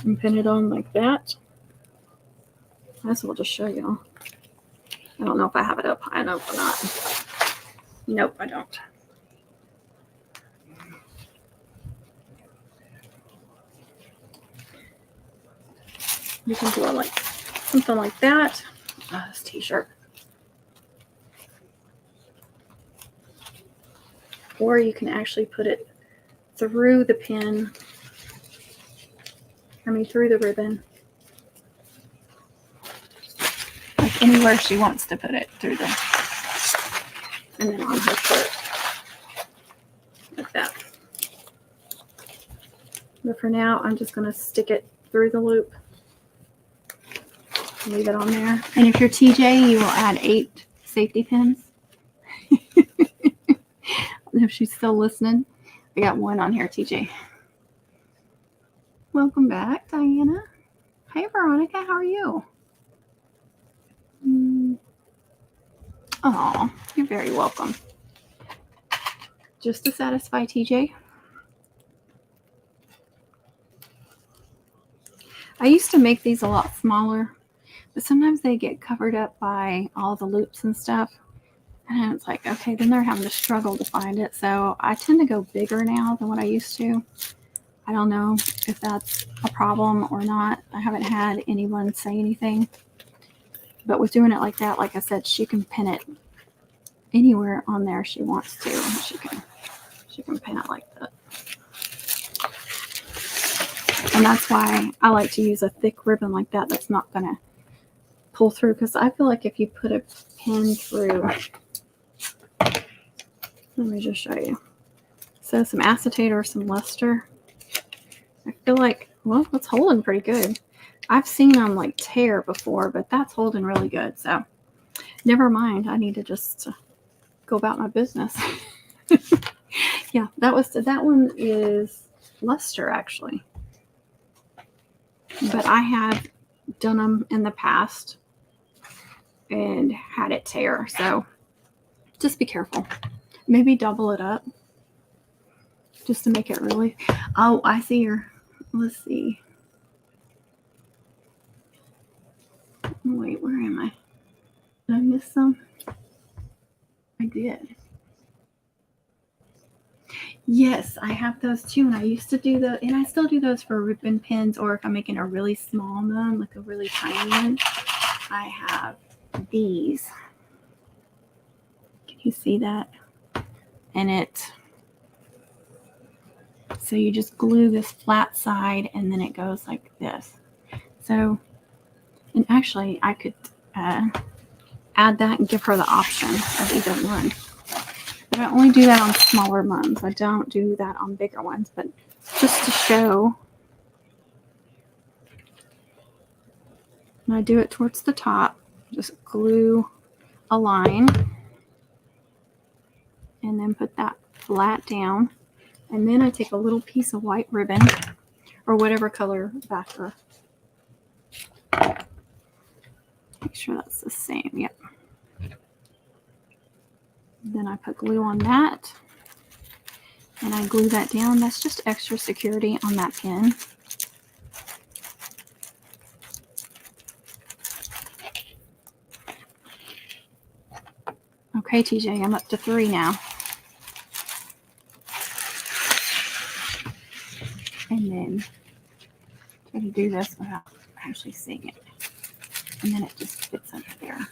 and pin it on like that. I guess we'll just show you. I don't know if I have it up high enough or not. Nope, I don't. You can do it like something like that. Oh, this t-shirt. Or you can actually put it through the pin. Through the ribbon. Like anywhere she wants to put it through the, and then on her shirt. Like that. But for now, I'm just going to stick it through the loop. Leave it on there. And if you're TJ, you will add 8 safety pins. If she's still listening. I got 1 on here, TJ. Welcome back, Diana. Hey, Veronica, how are you? Oh, you're very welcome. Just to satisfy TJ. I used to make these a lot smaller, but sometimes they get covered up by all the loops and stuff. And it's like, okay, then they're having to struggle to find it. So I tend to go bigger now than what I used to. I don't know if that's a problem or not. I haven't had anyone say anything. But with doing it like that, like I said, she can pin it anywhere on there she wants to. She can pin it like that. And that's why I like to use a thick ribbon like that that's not going to pull through. Because I feel like if you put a pin through, let me just show you. So some acetate or some luster. I feel like, well, it's holding pretty good. I've seen them like tear before, but that's holding really good. So never mind. I need to just go about my business. Yeah, that one is luster actually. But I have done them in the past and had it tear. So just be careful. Maybe double it up just to make it really. Oh, I see your. Let's see. Wait, where am I? Did I miss some? I did. Yes, I have those too. And I used to do those, and I still do those for ribbon pins, or if I'm making a really small one, like a really tiny one, I have these. Can you see that? And so you just glue this flat side and then it goes like this. So, and actually I could add that and give her the option of either one. But I only do that on smaller ones. I don't do that on bigger ones, but just to show. And I do it towards the top. Just glue a line and then put that flat down. And then I take a little piece of white ribbon or whatever color backer. Make sure that's the same. Yep. Then I put glue on that. And I glue that down. That's just extra security on that pin. Okay, TJ, I'm up to 3 now. And then try to do this without actually seeing it. And then it just fits under there.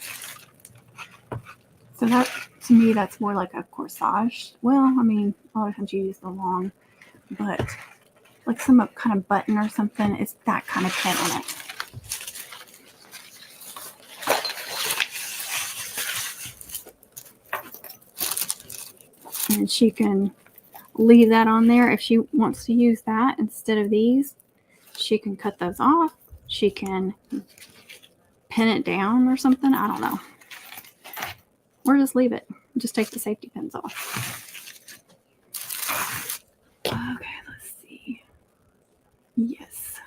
So that, to me, that's more like a corsage. Well, I mean, a lot of times you use the long but like some kind of button or something. It's that kind of pin on it. And she can leave that on there if she wants to use that instead of these. She can cut those off. She can pin it down or something. I don't know. Or just leave it. Just take the safety pins off. Okay, let's see. Yes.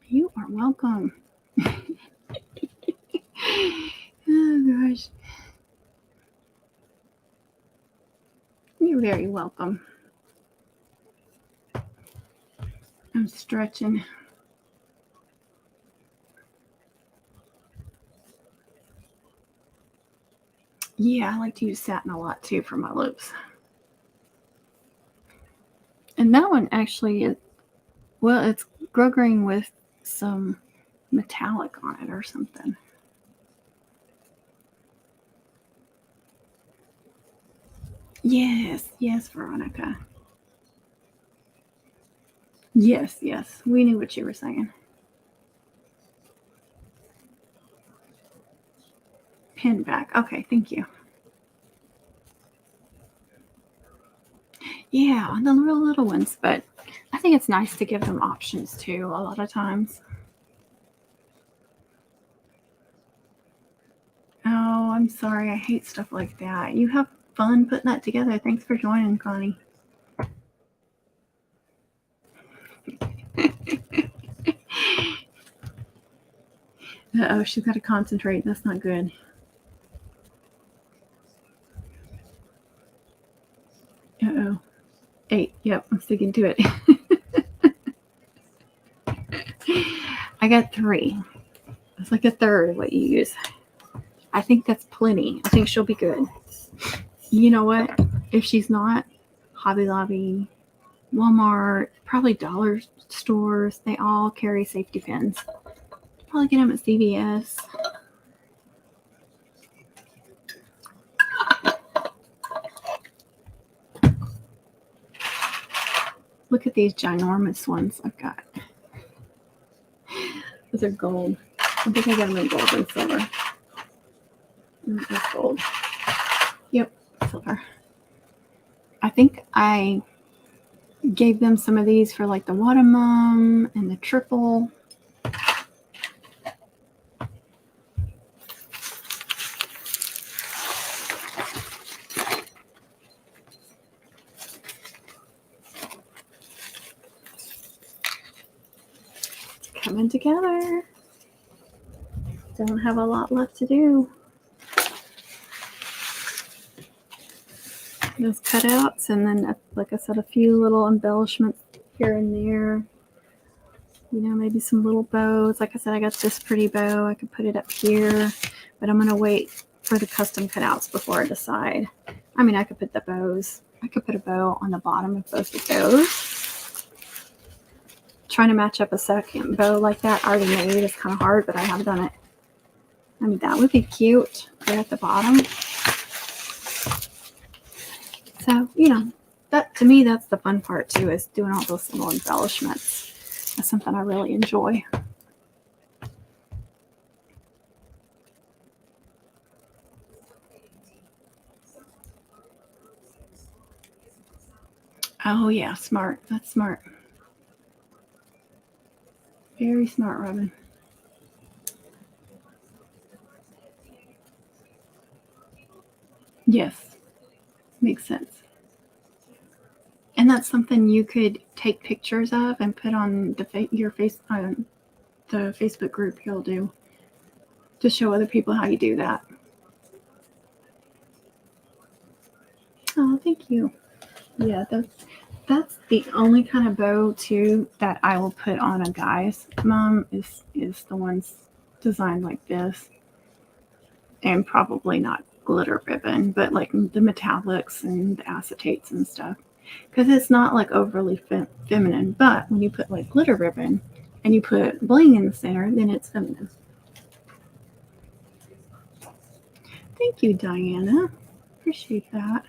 You are welcome. Oh gosh. You're very welcome. I'm stretching. Yeah, I like to use satin a lot too for my loops. And that one actually is, well, it's grosgrain with some metallic on it or something. Yes, yes, Veronica. Yes, yes. We knew what you were saying. Pin back. Okay, thank you. Yeah, the real little ones, but I think it's nice to give them options too a lot of times. Oh, I'm sorry. I hate stuff like that. You have fun putting that together. Thanks for joining, Connie. Uh-oh, she's got to concentrate. That's not good. Uh-oh. 8. Yep, I'm sticking to it. I got 3. It's like a third of what you use. I think that's plenty. I think she'll be good. You know what? If she's not, Hobby Lobby, Walmart, probably dollar stores, they all carry safety pins. Probably get them at CVS. Look at these ginormous ones I've got. Those are gold. I think I got them in gold and silver. That's gold. Yep, silver. I think I gave them some of these for like the Watermum and the triple. Coming together. Don't have a lot left to do. Those cutouts, and then, like I said, a few little embellishments here and there. You know, maybe some little bows. Like I said, I got this pretty bow. I could put it up here, but I'm going to wait for the custom cutouts before I decide. I mean, I could put the bows. I could put a bow on the bottom of both of those. Trying to match up a second bow like that already made is kind of hard, but I have done it. I mean, that would be cute right at the bottom. So, you know, that to me, that's the fun part too, is doing all those little embellishments. That's something I really enjoy. Oh yeah, smart. That's smart. Very smart, Robin. Yes, makes sense. And that's something you could take pictures of and put on your the Facebook group you'll do to show other people how you do that. Oh, thank you. Yeah, that's the only kind of bow too that I will put on a guy's mum is the ones designed like this, and probably not glitter ribbon, but like the metallics and the acetates and stuff, because it's not like overly feminine. But when you put like glitter ribbon and you put bling in the center, then it's feminine. Thank you, Diana. Appreciate that.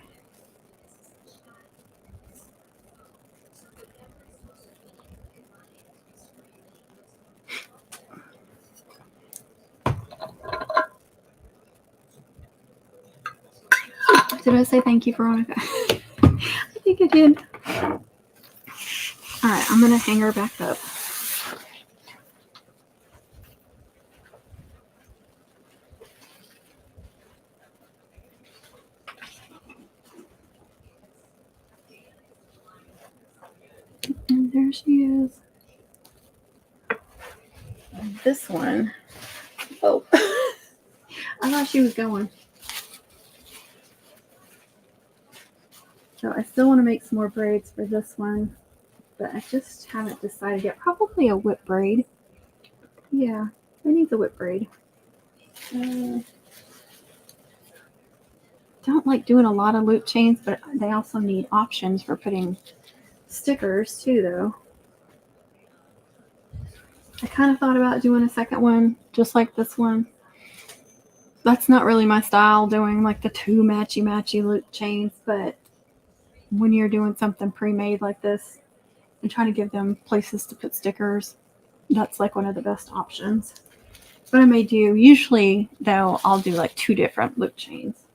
Did I say thank you, Veronica? I think I did. All right, I'm going to hang her back up. And there she is. And this one. Oh, I thought she was going. So I still want to make some more braids for this one, but I just haven't decided yet. Probably a whip braid. Yeah, it needs a whip braid. Don't like doing a lot of loop chains, but they also need options for putting stickers too, though. I kind of thought about doing a second one just like this one. That's not really my style, doing like the two matchy loop chains, but when you're doing something pre-made like this and trying to give them places to put stickers, that's like one of the best options. What I may do, usually though, I'll do like two different loop chains.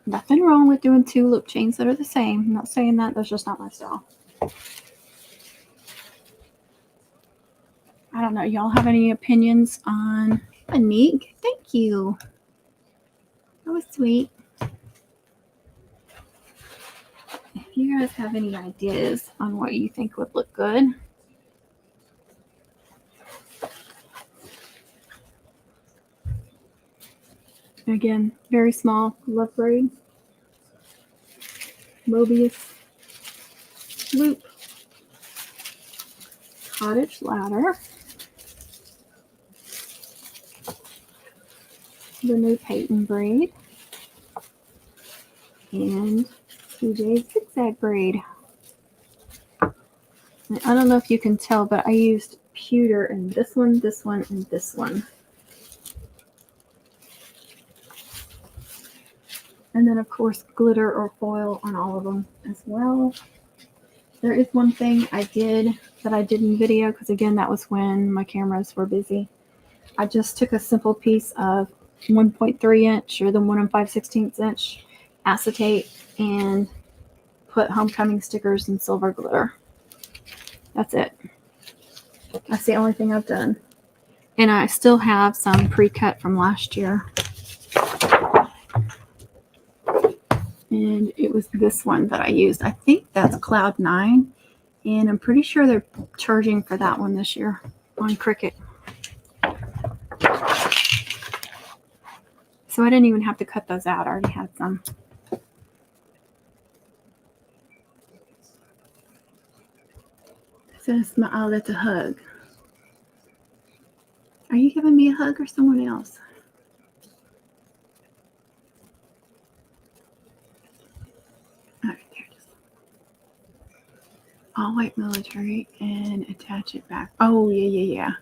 Nothing wrong with doing two loop chains that are the same. I'm not saying that. That's just not my style. I don't know. Y'all have any opinions on Anik? Thank you. That was sweet. If you guys have any ideas on what you think would look good. Again, very small love braid. Mobius loop. Cottage ladder. The new Peyton braid. And TJ's zigzag braid. And I don't know if you can tell, but I used pewter in this one, and this one. And then, of course, glitter or foil on all of them as well. There is one thing I did that I did in video, because again, that was when my cameras were busy. I just took a simple piece of 1.3 inch or the 1 5/16 inch acetate and put homecoming stickers and silver glitter. That's it. That's the only thing I've done. And I still have some pre-cut from last year. And it was this one that I used. I think that's Cloud 9. And I'm pretty sure they're charging for that one this year on Cricut. So I didn't even have to cut those out. I already had some. It says Ma'ala to hug. Are you giving me a hug or someone else? All white military and attach it back. Oh, yeah.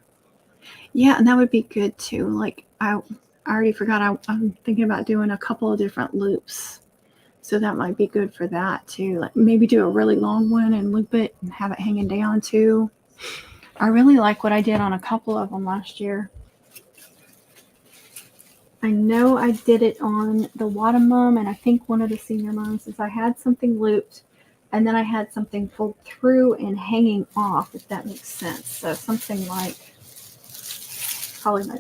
Yeah, and that would be good too. Like, I already forgot. I'm thinking about doing a couple of different loops. So that might be good for that too. Like, maybe do a really long one and loop it and have it hanging down too. I really like what I did on a couple of them last year. I know I did it on the Wada Mum, and I think one of the senior mums is I had something looped. And then I had something pulled through and hanging off, if that makes sense. So something like, probably not,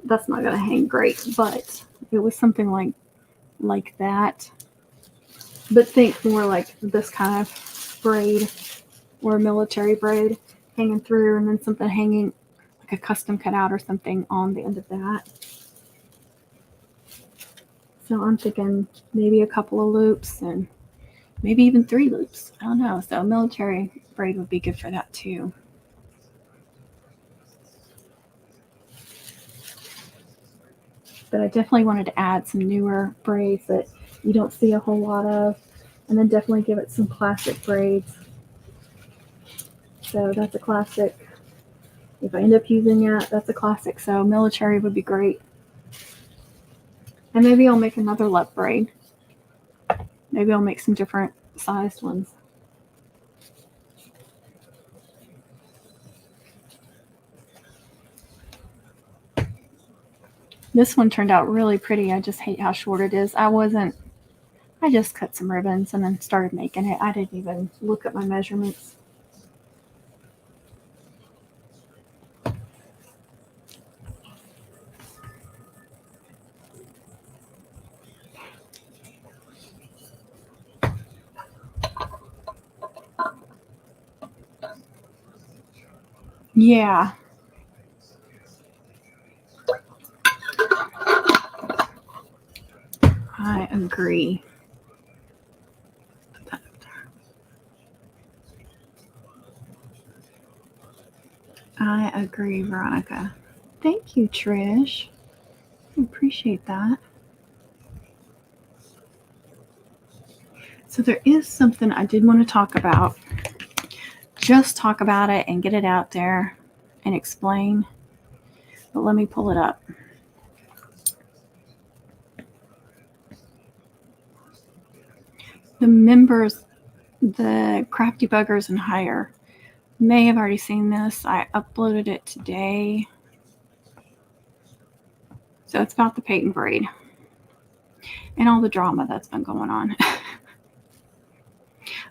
that's not going to hang great, but it was something like that. But think more like this kind of braid or military braid hanging through, and then something hanging like a custom cutout or something on the end of that. So I'm thinking maybe a couple of loops and maybe even 3 loops. I don't know. So military braid would be good for that too. But I definitely wanted to add some newer braids that you don't see a whole lot of. And then definitely give it some classic braids. So that's a classic. If I end up using it, that's a classic. So military would be great. And maybe I'll make another love braid. Maybe I'll make some different sized ones. This one turned out really pretty. I just hate how short it is. I just cut some ribbons and then started making it. I didn't even look at my measurements. Yeah. I agree. I agree, Veronica. Thank you, Trish. I appreciate that. So there is something I did want to talk about. Just talk about it and get it out there and explain. But let me pull it up. The members, the Crafty Buggers and Higher, may have already seen this. I uploaded it today. So it's about the patent braid and all the drama that's been going on.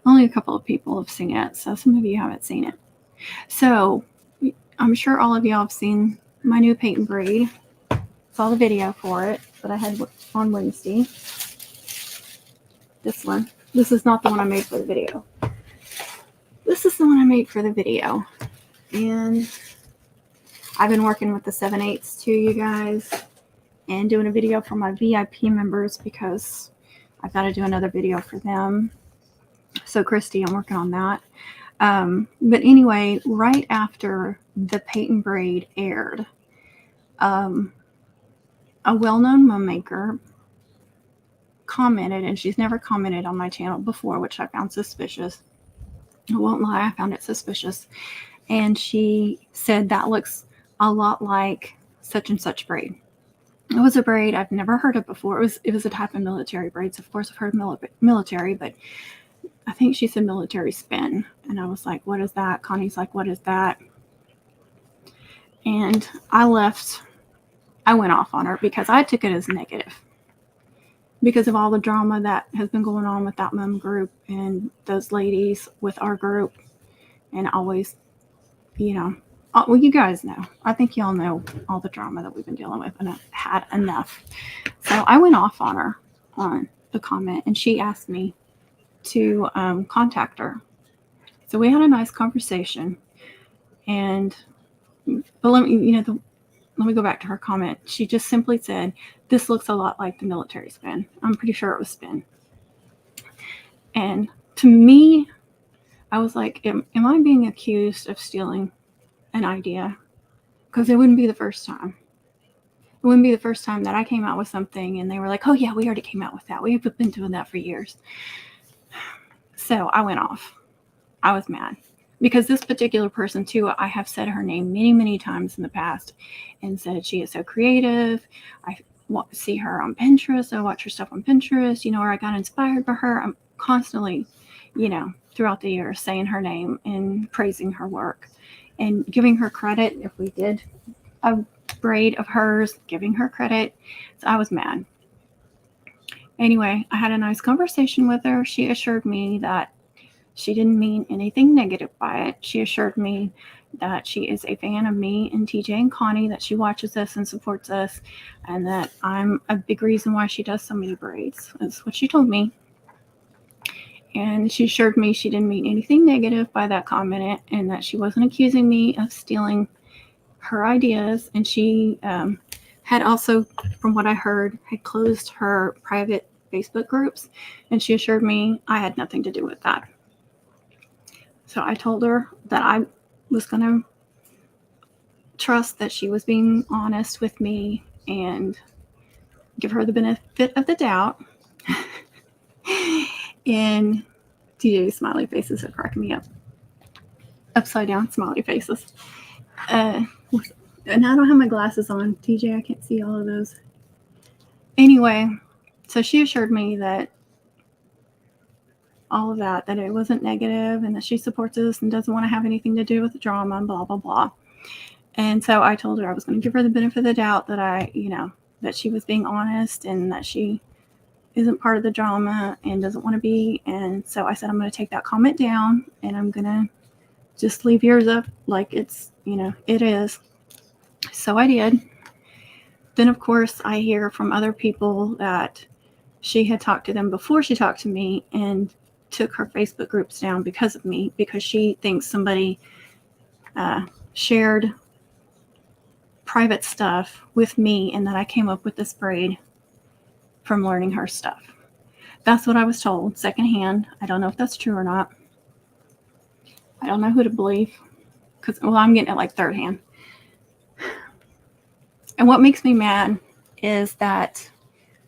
Only a couple of people have seen it, so some of you haven't seen it. So I'm sure all of y'all have seen my new patent braid. Saw the video for it that I had on Wednesday. This one. This is not the one I made for the video. This is the one I made for the video. And I've been working with the 7/8 too, you guys, and doing a video for my VIP members because I've got to do another video for them. So KRISTI, I'm working on that. But anyway, right after the patent braid aired, a well-known mum maker commented, and she's never commented on my channel before, which I found suspicious. I won't lie, I found it suspicious. And she said that looks a lot like such and such braid. It was a braid I've never heard of before. It was a type of military braids. Of course, I've heard military, but I think she said military spin. And I was like, what is that? Connie's like, what is that? And I went off on her because I took it as negative because of all the drama that has been going on with that mom group and those ladies with our group. And always, well, you guys know. I think y'all know all the drama that we've been dealing with, and I've had enough. So I went off on her on the comment, and she asked me to contact her. So we had a nice conversation, but let me go back to her comment. She just simply said, "This looks a lot like the military spin." I'm pretty sure it was spin. And to me, I was like, am I being accused of stealing an idea? Because it wouldn't be the first time. It wouldn't be the first time that I came out with something and they were like, oh yeah, we already came out with that. We've been doing that for years. So I went off. I was mad. Because this particular person too, I have said her name many, many times in the past and said she is so creative. I see her on Pinterest. I watch her stuff on Pinterest, or I got inspired by her. I'm constantly, throughout the years saying her name and praising her work and giving her credit. If we did a braid of hers, giving her credit. So I was mad. Anyway, I had a nice conversation with her. She assured me that she didn't mean anything negative by it. She assured me that she is a fan of me and TJ and Connie, that she watches us and supports us, and that I'm a big reason why she does so many braids. That's what she told me. And she assured me she didn't mean anything negative by that comment and that she wasn't accusing me of stealing her ideas. And she had also, from what I heard, had closed her private Facebook groups. And she assured me I had nothing to do with that. So I told her that I was going to trust that she was being honest with me and give her the benefit of the doubt. And TJ's smiley faces are cracking me up. Upside down smiley faces. And I don't have my glasses on. TJ, I can't see all of those. Anyway, so she assured me that all of that it wasn't negative and that she supports us and doesn't want to have anything to do with the drama and blah, blah, blah. And so I told her I was going to give her the benefit of the doubt that that she was being honest and that she isn't part of the drama and doesn't want to be. And so I said, I'm going to take that comment down and I'm going to just leave yours up like it's, it is. So I did. Then, of course, I hear from other people that she had talked to them before she talked to me and took her Facebook groups down because of me, because she thinks somebody shared private stuff with me and that I came up with this braid from learning her stuff. That's what I was told secondhand. I don't know if that's true or not. I don't know who to believe because, I'm getting it like third hand. And what makes me mad is that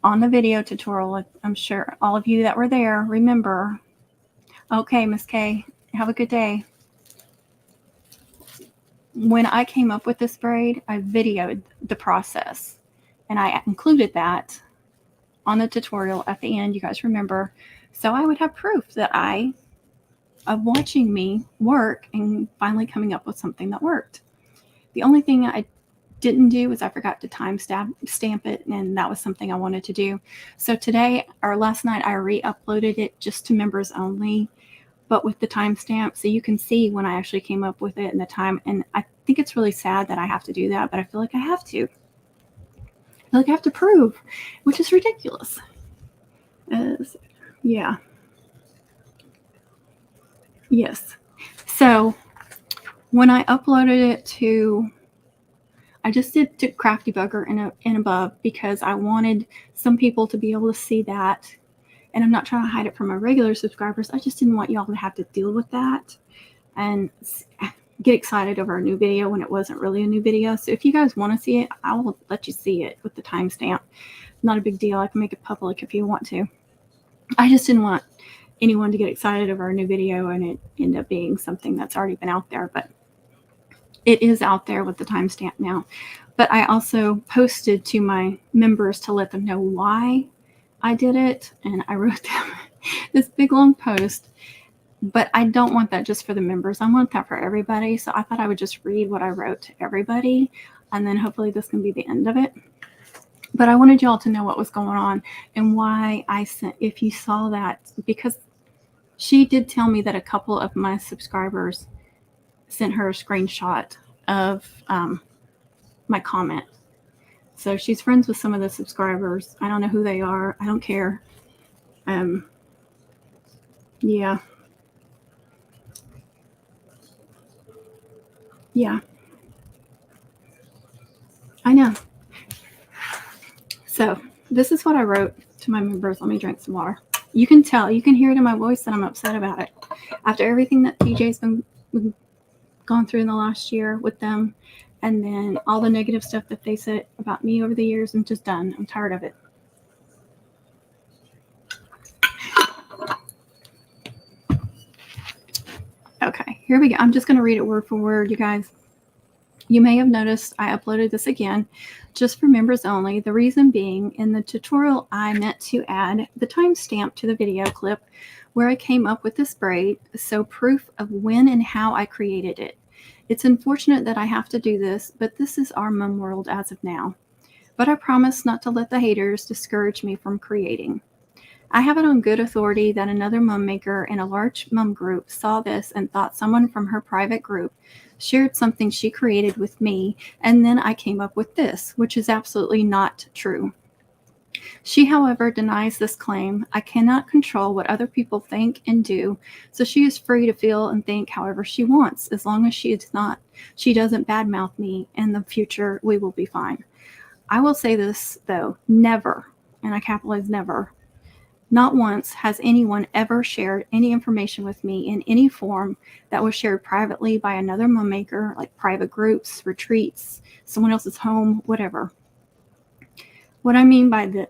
on the video tutorial, I'm sure all of you that were there remember. Okay, Miss K, have a good day. When I came up with this braid, I videoed the process and I included that on the tutorial at the end. You guys remember? So I would have proof that of watching me work and finally coming up with something that worked. The only thing I didn't do is I forgot to stamp it, and that was something I wanted to do. So today, or last night, I re-uploaded it just to members only, but with the timestamp, so you can see when I actually came up with it and the time. And I think it's really sad that I have to do that, but I feel like I have to. I feel like I have to prove, which is ridiculous. Yeah. Yes. So when I uploaded it to, I just did to Crafty Bugger and above because I wanted some people to be able to see that. And I'm not trying to hide it from my regular subscribers. I just didn't want y'all to have to deal with that and get excited over a new video when it wasn't really a new video. So if you guys want to see it, I will let you see it with the timestamp. Not a big deal. I can make it public if you want to. I just didn't want anyone to get excited over a new video and it end up being something that's already been out there, but it is out there with the timestamp now. But I also posted to my members to let them know why I did it, and I wrote them this big long post, but I don't want that just for the members. I want that for everybody. So I thought I would just read what I wrote to everybody, and then hopefully this can be the end of it. But I wanted y'all to know what was going on and why I sent, if you saw that, because she did tell me that a couple of my subscribers sent her a screenshot of my comment. So she's friends with some of the subscribers. I don't know who they are. I don't care. Yeah. Yeah. I know. So this is what I wrote to my members. Let me drink some water. You can tell, you can hear it in my voice that I'm upset about it. After everything that PJ's been gone through in the last year with them, and then all the negative stuff that they said about me over the years, I'm just done. I'm tired of it. Okay, here we go. I'm just going to read it word for word, you guys. You may have noticed I uploaded this again just for members only. The reason being, in the tutorial, I meant to add the timestamp to the video clip where I came up with this braid, so proof of when and how I created it. It's unfortunate that I have to do this, but this is our mum world as of now. But I promise not to let the haters discourage me from creating. I have it on good authority that another mum maker in a large mum group saw this and thought someone from her private group shared something she created with me, and then I came up with this, which is absolutely not true. She, however, denies this claim. I cannot control what other people think and do, so she is free to feel and think however she wants, as long as she doesn't badmouth me. In the future, we will be fine. I will say this, though, never, and I capitalize never, not once has anyone ever shared any information with me in any form that was shared privately by another mum maker, like private groups, retreats, someone else's home, whatever. What I mean by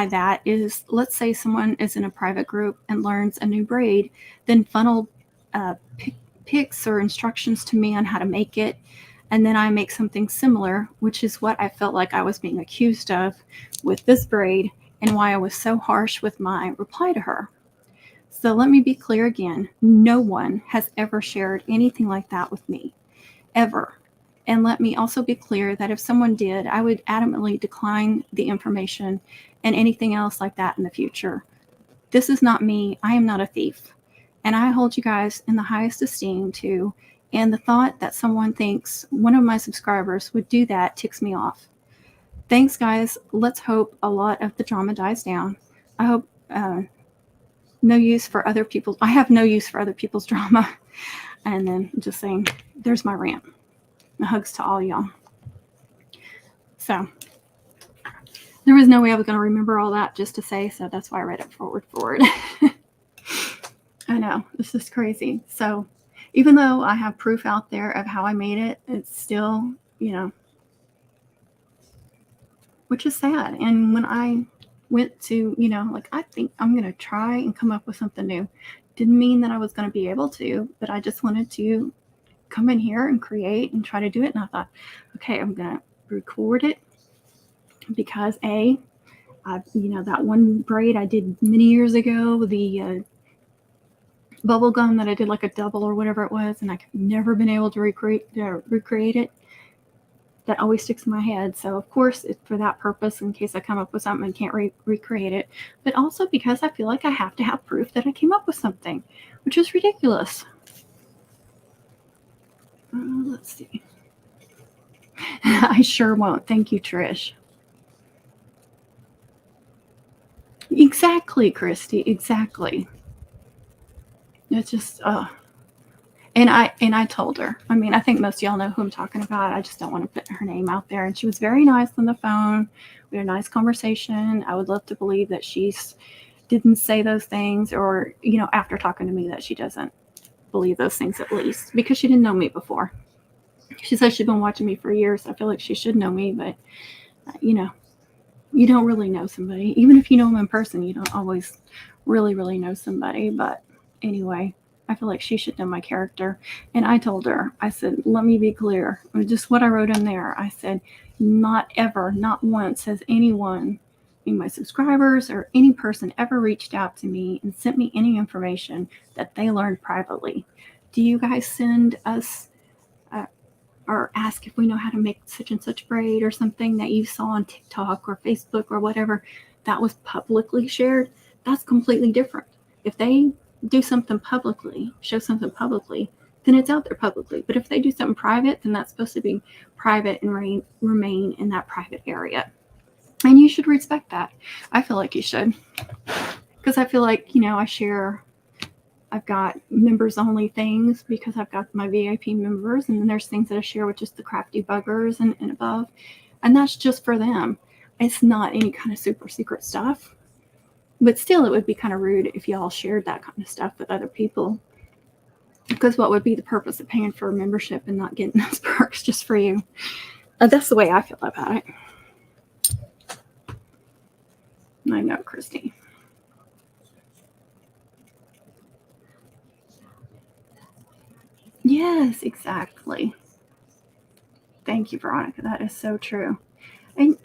that is, let's say someone is in a private group and learns a new braid, then funnel pics or instructions to me on how to make it, and then I make something similar, which is what I felt like I was being accused of with this braid, and why I was so harsh with my reply to her. So let me be clear again. No one has ever shared anything like that with me, ever. And let me also be clear that if someone did, I would adamantly decline the information and anything else like that in the future. This is not me. I am not a thief. And I hold you guys in the highest esteem too. And the thought that someone thinks one of my subscribers would do that ticks me off. Thanks, guys. Let's hope a lot of the drama dies down. I hope no use for other people's. I have no use for other people's drama. And then just saying, there's my rant. Hugs to all y'all. So there was no way I was going to remember all that just to say, so that's why I read it forward. I know, this is crazy. So even though I have proof out there of how I made it, it's still, which is sad. And when I went to, like, I think I'm going to try and come up with something new. Didn't mean that I was going to be able to, but I just wanted to come in here and create and try to do it. And I thought, okay, I'm going to record it because that one braid I did many years ago, the bubble gum that I did like a double or whatever it was, and I've never been able to recreate it. That always sticks in my head. So of course, it's for that purpose, in case I come up with something and can't recreate it, but also because I feel like I have to have proof that I came up with something, which is ridiculous. Let's see. I sure won't. Thank you, Trish. Exactly, KRISTI. Exactly. It's just, and I told her. I mean, I think most of y'all know who I'm talking about. I just don't want to put her name out there. And she was very nice on the phone. We had a nice conversation. I would love to believe that she didn't say those things, or, after talking to me, that she doesn't believe those things, at least, because she didn't know me before. She says she's been watching me for years. I feel like she should know me, but, you don't really know somebody. Even if you know them in person, you don't always really, really know somebody. But anyway, I feel like she should know my character. And I told her, I said, let me be clear. Just what I wrote in there. I said, not ever, not once has anyone in my subscribers or any person ever reached out to me and sent me any information that they learned privately. Do you guys send us or ask if we know how to make such and such braid or something that you saw on TikTok or Facebook or whatever that was publicly shared? That's completely different. If they do something publicly, show something publicly, then it's out there publicly. But if they do something private, then that's supposed to be private and remain in that private area. And you should respect that. I feel like you should. Because I feel like, I've got members only things because I've got my VIP members, and then there's things that I share with just the crafty buggers and above. And that's just for them. It's not any kind of super secret stuff. But still, it would be kind of rude if y'all shared that kind of stuff with other people. Because what would be the purpose of paying for a membership and not getting those perks just for you? That's the way I feel about it. I know, KRISTI. Yes, exactly. Thank you, Veronica. That is so true. And,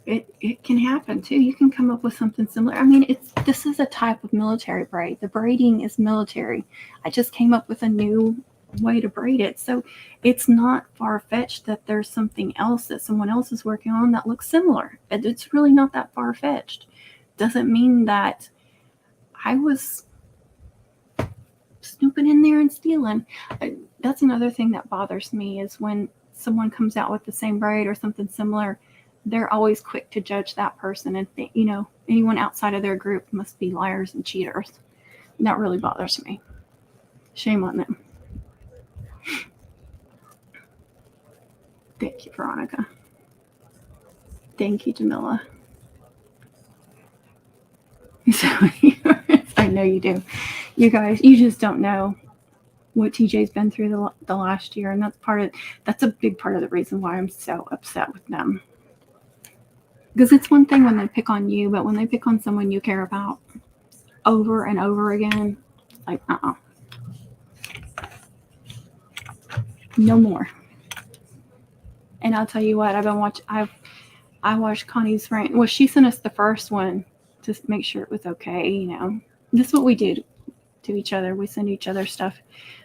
it can happen too. You can come up with something similar. I mean, this is a type of military braid. The braiding is military. I just came up with a new way to braid it. So it's not far-fetched that there's something else that someone else is working on that looks similar. It's really not that far-fetched. Doesn't mean that I was snooping in there and stealing. That's another thing that bothers me is when someone comes out with the same braid or something similar, they're always quick to judge that person and think, anyone outside of their group must be liars and cheaters. That really bothers me. Shame on them. Thank you, Veronica. Thank you, Jamila. So, I know you do. You guys, you just don't know what TJ's been through the last year, and that's a big part of the reason why I'm so upset with them. Because it's one thing when they pick on you, but when they pick on someone you care about over and over again, like, no more. And I'll tell you what, I watched Connie's rant. Well, she sent us the first one to make sure it was okay. This is what we do to each other. We send each other stuff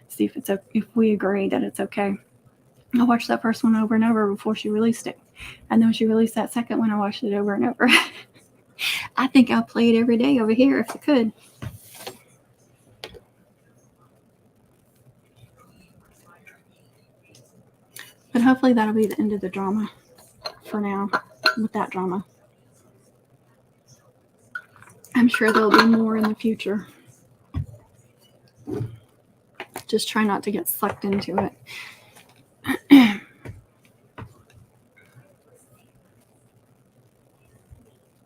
See if we agree that it's okay. I watched that first one over and over before she released it. And then when she released that second one, I watched it over and over. I think I'll play it every day over here if I could. But hopefully that'll be the end of the drama for now with that drama. I'm sure there'll be more in the future. Just try not to get sucked into it.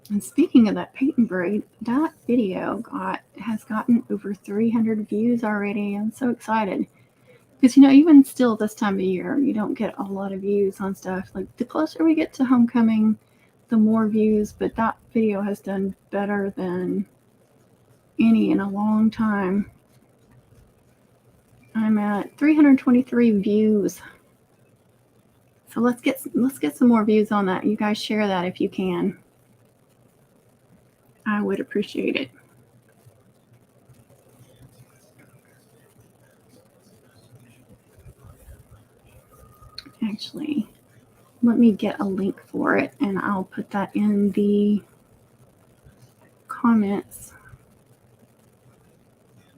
And speaking of that patent braid, that video has gotten over 300 views already. I'm so excited. Because, even still this time of year, you don't get a lot of views on stuff. Like, the closer we get to homecoming, the more views. But that video has done better than any in a long time. I'm at 323 views. So let's get some more views on that. You guys share that if you can. I would appreciate it. Actually, let me get a link for it and I'll put that in the comments.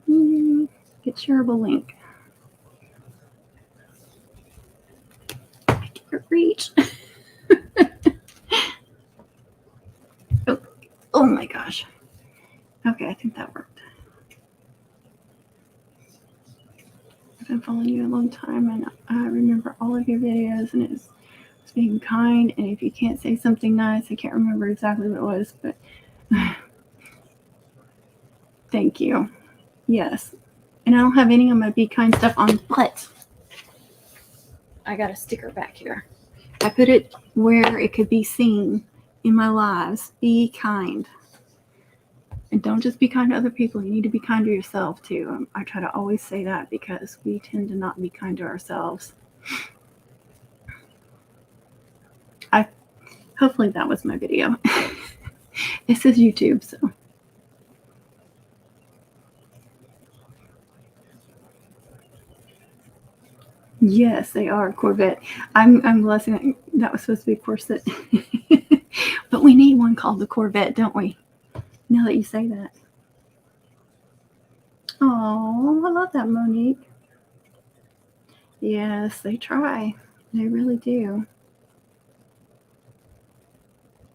Get shareable link. I can't reach. Oh my gosh. Okay, I think that worked. I've been following you a long time and I remember all of your videos and it's being kind. And if you can't say something nice, I can't remember exactly what it was, but thank you. Yes. And I don't have any of my Be Kind stuff on, but I got a sticker back here. I put it where it could be seen in my lives. Be kind. And don't just be kind to other people. You need to be kind to yourself too. I try to always say that because we tend to not be kind to ourselves. Hopefully that was my video. This is YouTube, so. Yes, they are Corvette. I'm blessing that was supposed to be a corset. But we need one called the Corvette, don't we? Now that you say that. Oh, I love that, Monique. Yes, they try. They really do.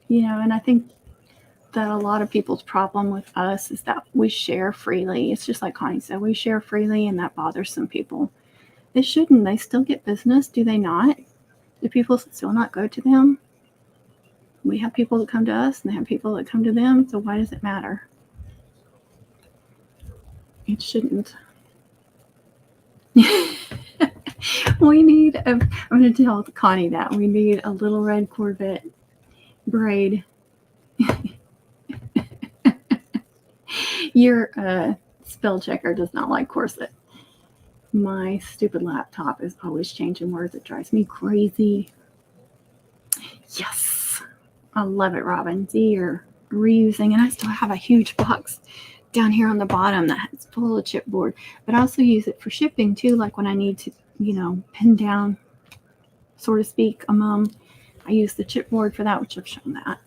And I think that a lot of people's problem with us is that we share freely. It's just like Connie said, we share freely, and that bothers some people. They shouldn't. They still get business, do they not? Do people still not go to them? We have people that come to us, and they have people that come to them, so why does it matter? It shouldn't. We need, I'm going to tell Connie that. We need a little red Corvette braid. Your spell checker does not like corset. My stupid laptop is always changing words. It drives me crazy. Yes. I love it, Robin. See, you're reusing. And I still have a huge box down here on the bottom that's full of chipboard. But I also use it for shipping too, like when I need to, pin down, so to speak, a mom. I use the chipboard for that, which I've shown that.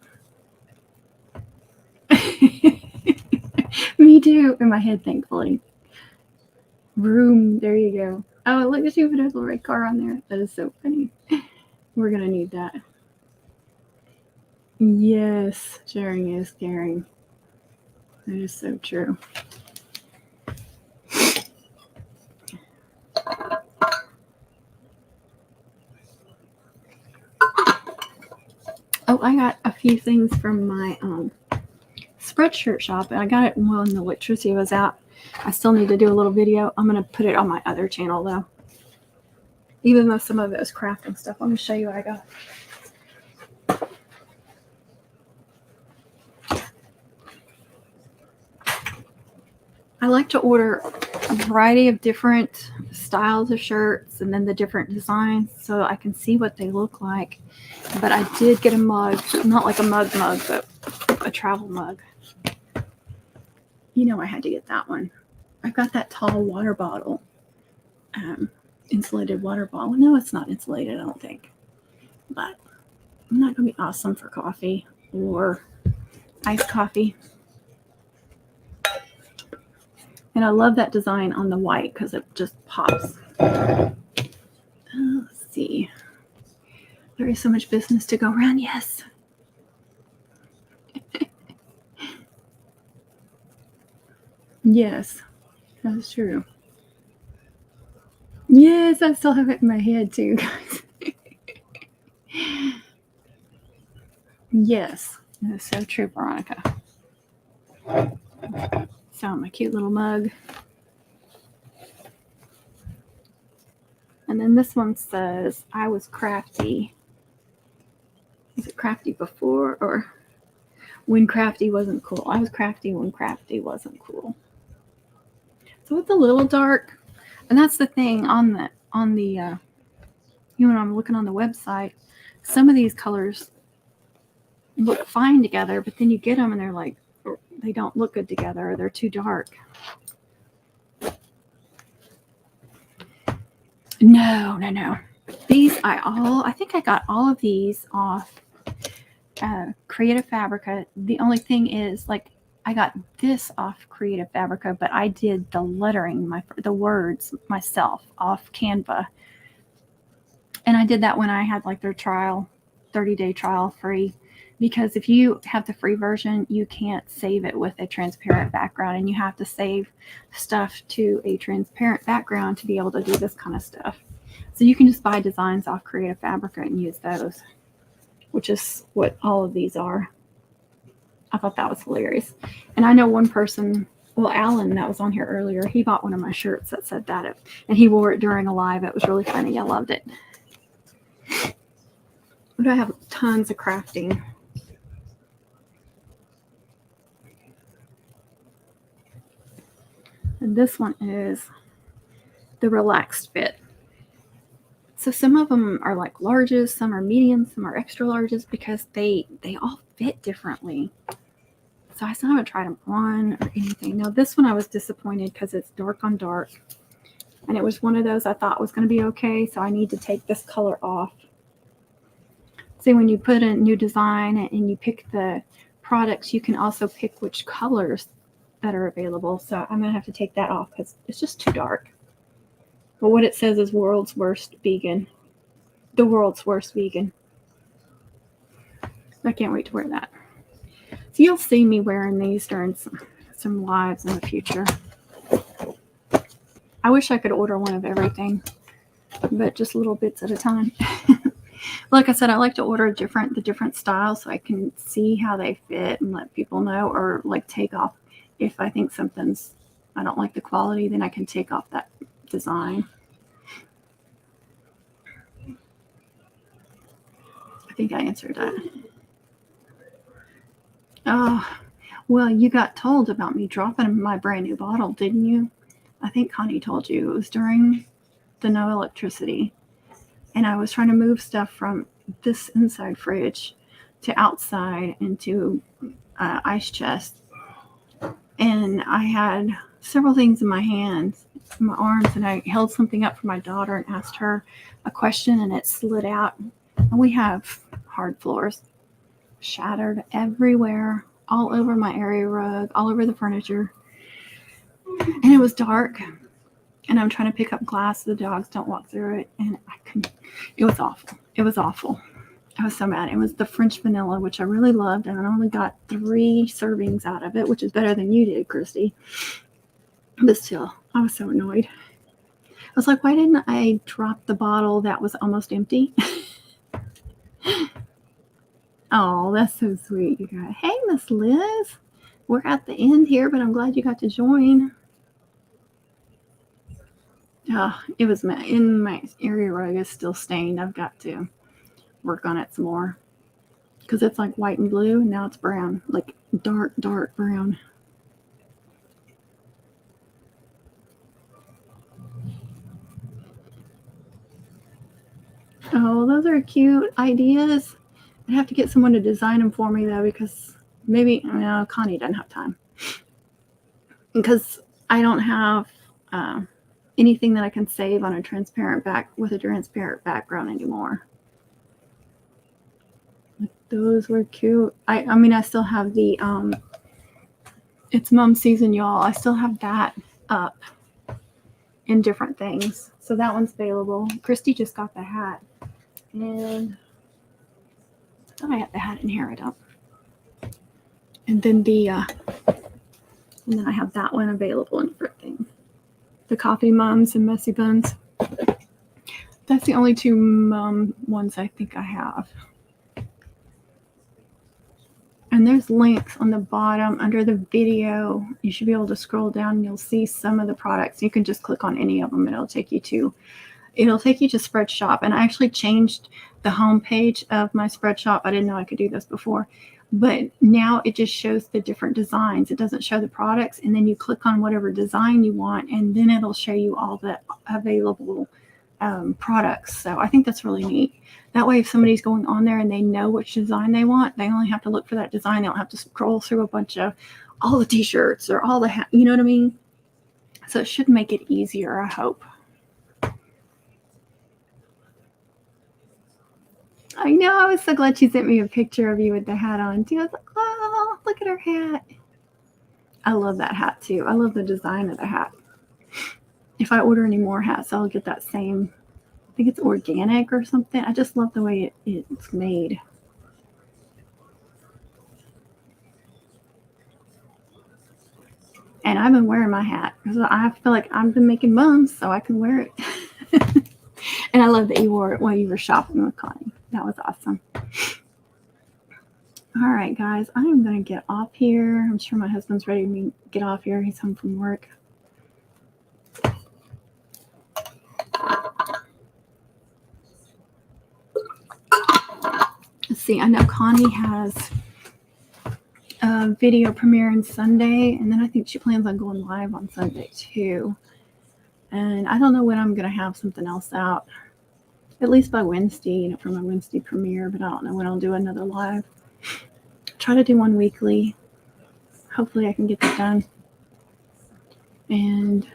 Me too, in my head, thankfully. Room, there you go. Oh, look at you with a little red car on there. That is so funny. We're going to need that. Yes, sharing is caring. That is so true. Oh, I got a few things from my Spreadshirt shop. I got it when the Patricia was out. I still need to do a little video. I'm going to put it on my other channel though. Even though some of it was crafting stuff. Let me show you what I got. I like to order a variety of different styles of shirts and then the different designs so I can see what they look like. But I did get a mug, not like a mug, but a travel mug. I had to get that one. I got that tall water bottle. insulated water bottle. No, it's not insulated, I don't think. But I'm not going to be awesome for coffee or iced coffee. And I love that design on the white because it just pops. Let's see. There is so much business to go around. Yes. Yes, that's true. Yes, I still have it in my head too, guys. Yes, that's so true, Veronica. So my cute little mug. And then this one says, I was crafty. Is it crafty before or when crafty wasn't cool? I was crafty when crafty wasn't cool. So it's a little dark. And that's the thing on the you know, when I'm looking on the website, some of these colors look fine together, but then you get them and they're like, they don't look good together, or they're too dark. No. These I think I got all of these off Creative Fabrica. The only thing is, like, I got this off Creative Fabrica, but I did the lettering, the words myself off Canva. And I did that when I had like their trial, 30-day trial free. Because if you have the free version, you can't save it with a transparent background, and you have to save stuff to a transparent background to be able to do this kind of stuff. So you can just buy designs off Creative Fabrica and use those, which is what all of these are. I thought that was hilarious. And I know one person, well, Alan, that was on here earlier, he bought one of my shirts that said that, and he wore it during a live. It was really funny. I loved it. But I have tons of crafting. And this one is the relaxed fit. So some of them are like larges, some are mediums, some are extra larges, because they all fit differently. So I still haven't tried them on or anything. Now this one I was disappointed because it's dark on dark. And it was one of those I thought was going to be okay. So I need to take this color off. See, when you put a new design and you pick the products, you can also pick which colors that are available. So I'm going to have to take that off because it's just too dark. But what it says is world's worst vegan. The world's worst vegan. I can't wait to wear that. So you'll see me wearing these during some lives in the future. I wish I could order one of everything, but just little bits at a time. Like I said, I like to order the different styles so I can see how they fit and let people know, or like take off if I think I don't like the quality, then I can take off that design. I think I answered that. Oh, well, you got told about me dropping my brand new bottle, didn't you? I think Connie told you. It was during the no electricity. And I was trying to move stuff from this inside fridge to outside into ice chest. And I had several things in my hands, in my arms, and I held something up for my daughter and asked her a question, and it slid out. And we have hard floors. Shattered everywhere, all over my area rug, all over the furniture. And it was dark. And I'm trying to pick up glass so the dogs don't walk through it. And I couldn't. It was awful. It was awful. I was so mad. It was the French vanilla, which I really loved. And I only got 3 servings out of it, which is better than you did, KRISTI. But still, I was so annoyed. I was like, why didn't I drop the bottle that was almost empty? Oh, that's so sweet, you guys. Hey, Miss Liz. We're at the end here, but I'm glad you got to join. It was in my area rug is still stained. I've got to work on it some more because it's like white and blue, and now it's brown, like dark brown. Oh, those are cute ideas. I'd have to get someone to design them for me though, because maybe Connie doesn't have time, because I don't have anything that I can save on a transparent background anymore. Those were cute. I mean, I still have the it's mom season, y'all. I still have that up in different things. So that one's available. KRISTI just got the hat. And I thought I had the hat in here. I don't. And then and then I have that one available in different things. The coffee mums and messy buns. That's the only two mum ones I think I have. And there's links on the bottom under the video. You should be able to scroll down and you'll see some of the products. You can just click on any of them and it'll take you to Spreadshop. And I actually changed the homepage of my Spreadshop. I didn't know I could do this before, but now it just shows the different designs. It doesn't show the products. And then you click on whatever design you want, and then it'll show you all the available products. So I think that's really neat. That way, if somebody's going on there and they know which design they want, they only have to look for that design. They don't have to scroll through a bunch of all the t-shirts or all the you know what I mean? So it should make it easier, I hope. I know. I was so glad she sent me a picture of you with the hat on too. I was like, oh, look at her hat. I love that hat too. I love the design of the hat. If I order any more hats, I'll get that same. I think it's organic or something. I just love the way it's made. And I've been wearing my hat because I feel like I've been making buns, so I can wear it. And I love that you wore it while you were shopping with Connie. That was awesome. All right, guys, I am going to get off here. I'm sure my husband's ready to get off here. He's home from work. Let's see. I know Connie has a video premiere on Sunday, and then I think she plans on going live on Sunday too. And I don't know when I'm going to have something else out. At least by Wednesday, for my Wednesday premiere, but I don't know when I'll do another live. Try to do one weekly. Hopefully I can get that done. And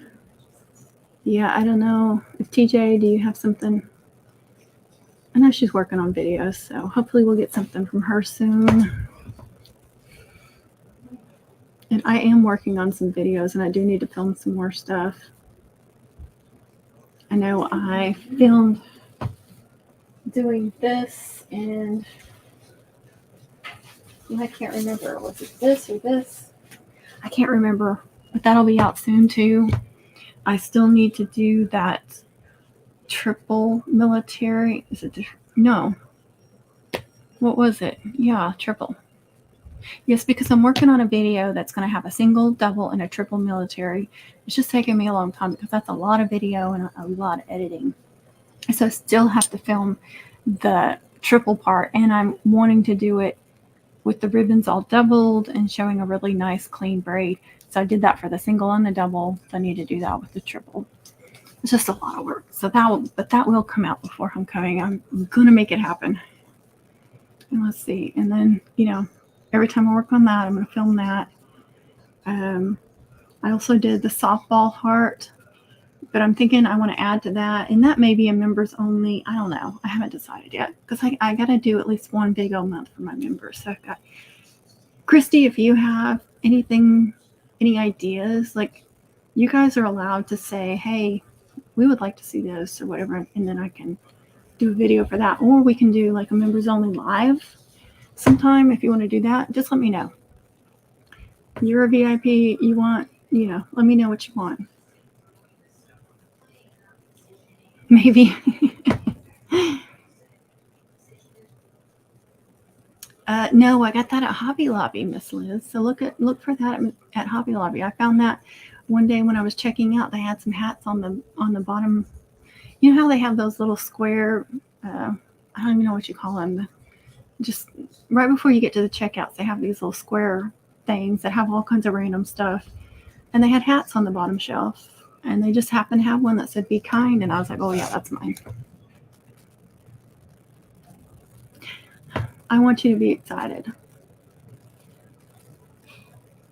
yeah, I don't know if TJ, do you have something? I know she's working on videos, so hopefully we'll get something from her soon. And I am working on some videos, and I do need to film some more stuff. I know I filmed doing this, and I can't remember. Was it this or this? I can't remember, but that'll be out soon too. I still need to do that triple military. Is it? No. What was it? Yeah, triple. Yes, because I'm working on a video that's going to have a single, double, and a triple military. It's just taking me a long time because that's a lot of video and a lot of editing. So I still have to film the triple part, and I'm wanting to do it with the ribbons all doubled and showing a really nice clean braid. So I did that for the single and the double. So I need to do that with the triple. It's just a lot of work. So that will come out before homecoming. I'm going to make it happen. And let's see. And then, every time I work on that, I'm going to film that. I also did the softball heart, but I'm thinking I want to add to that. And that may be a members only. I don't know. I haven't decided yet because I got to do at least one video a month for my members. So I've got KRISTI, if you have anything, any ideas, like you guys are allowed to say, hey, we would like to see this or whatever. And then I can do a video for that. Or we can do like a members only live sometime. If you want to do that, just let me know. You're a VIP, you want, let me know what you want. Maybe. No, I got that at Hobby Lobby, Miss Liz. So look for that at Hobby Lobby. I found that one day when I was checking out. They had some hats on the bottom. You know how they have those little square, I don't even know what you call them. Just right before you get to the checkouts, they have these little square things that have all kinds of random stuff. And they had hats on the bottom shelf. And they just happened to have one that said, be kind. And I was like, oh, yeah, that's mine. I want you to be excited.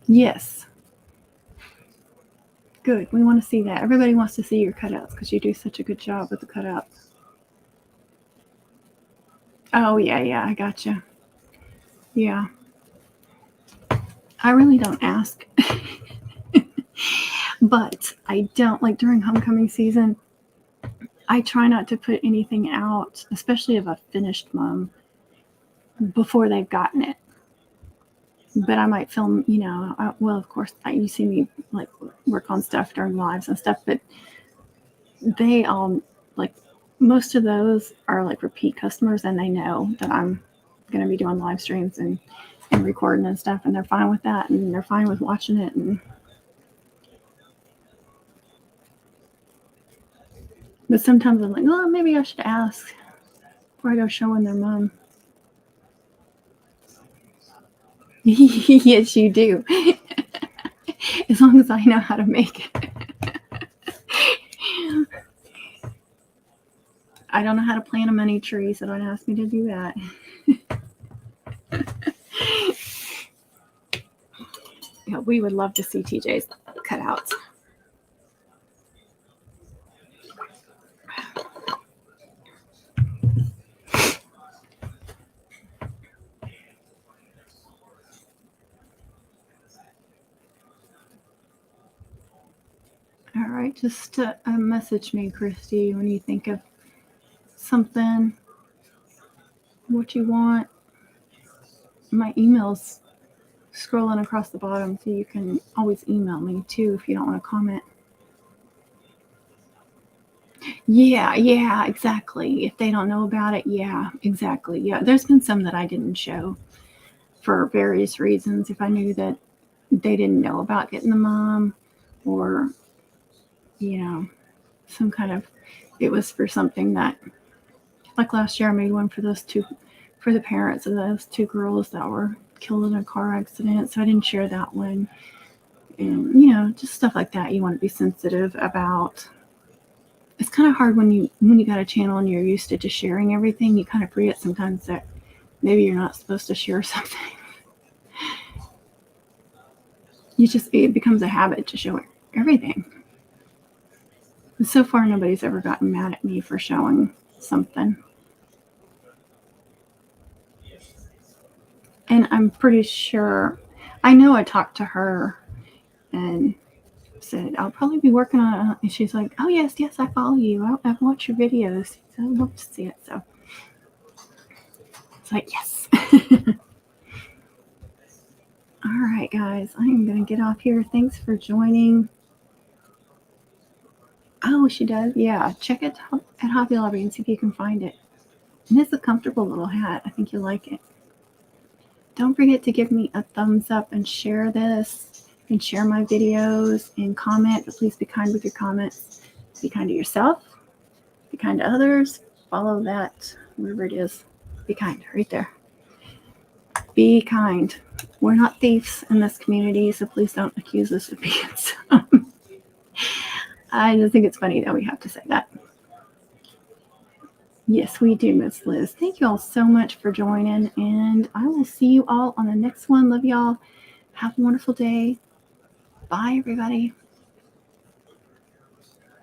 Yes. Good. We want to see that. Everybody wants to see your cutouts because you do such a good job with the cutouts. Oh, yeah, I gotcha. Yeah. I really don't ask. But I don't, like during homecoming season, I try not to put anything out, especially of a finished mom, before they've gotten it. But I might film, well, of course, you see me like work on stuff during lives and stuff, but they all, like, most of those are like repeat customers and they know that I'm going to be doing live streams and recording and stuff, and they're fine with that and they're fine with watching it. And but sometimes I'm like, well, maybe I should ask before I go showing their mom. Yes, you do. As long as I know how to make it. I don't know how to plant a money tree, so don't ask me to do that. Yeah, we would love to see TJ's cutouts. All right, just message me, KRISTI, when you think of something, what you want. My email's scrolling across the bottom, so you can always email me too if you don't want to comment. Yeah, exactly. If they don't know about it, yeah, exactly. Yeah, there's been some that I didn't show for various reasons. If I knew that they didn't know about getting the mom, or some kind of, it was for something that, like last year I made one for the parents of those two girls that were killed in a car accident, so I didn't share that one. And just stuff like that you want to be sensitive about. It's kind of hard when you got a channel and you're used to just sharing everything. You kind of forget sometimes that maybe you're not supposed to share something. It becomes a habit to show everything. And so far, nobody's ever gotten mad at me for showing something. And I'm pretty sure, I know I talked to her and said, I'll probably be working on it. And she's like, oh, yes, I follow you. I've watched your videos. So I'd love to see it. So it's like, yes. All right, guys, I'm going to get off here. Thanks for joining. Oh, she does? Yeah, check it at Hobby Lobby and see if you can find it. And it's a comfortable little hat. I think you'll like it. Don't forget to give me a thumbs up and share this and share my videos and comment. But please be kind with your comments. Be kind to yourself. Be kind to others. Follow that, wherever it is. Be kind, right there. Be kind. We're not thieves in this community, so please don't accuse us of being some. I just think it's funny that we have to say that. Yes, we do, Miss Liz. Thank you all so much for joining, and I will see you all on the next one. Love y'all. Have a wonderful day. Bye, everybody.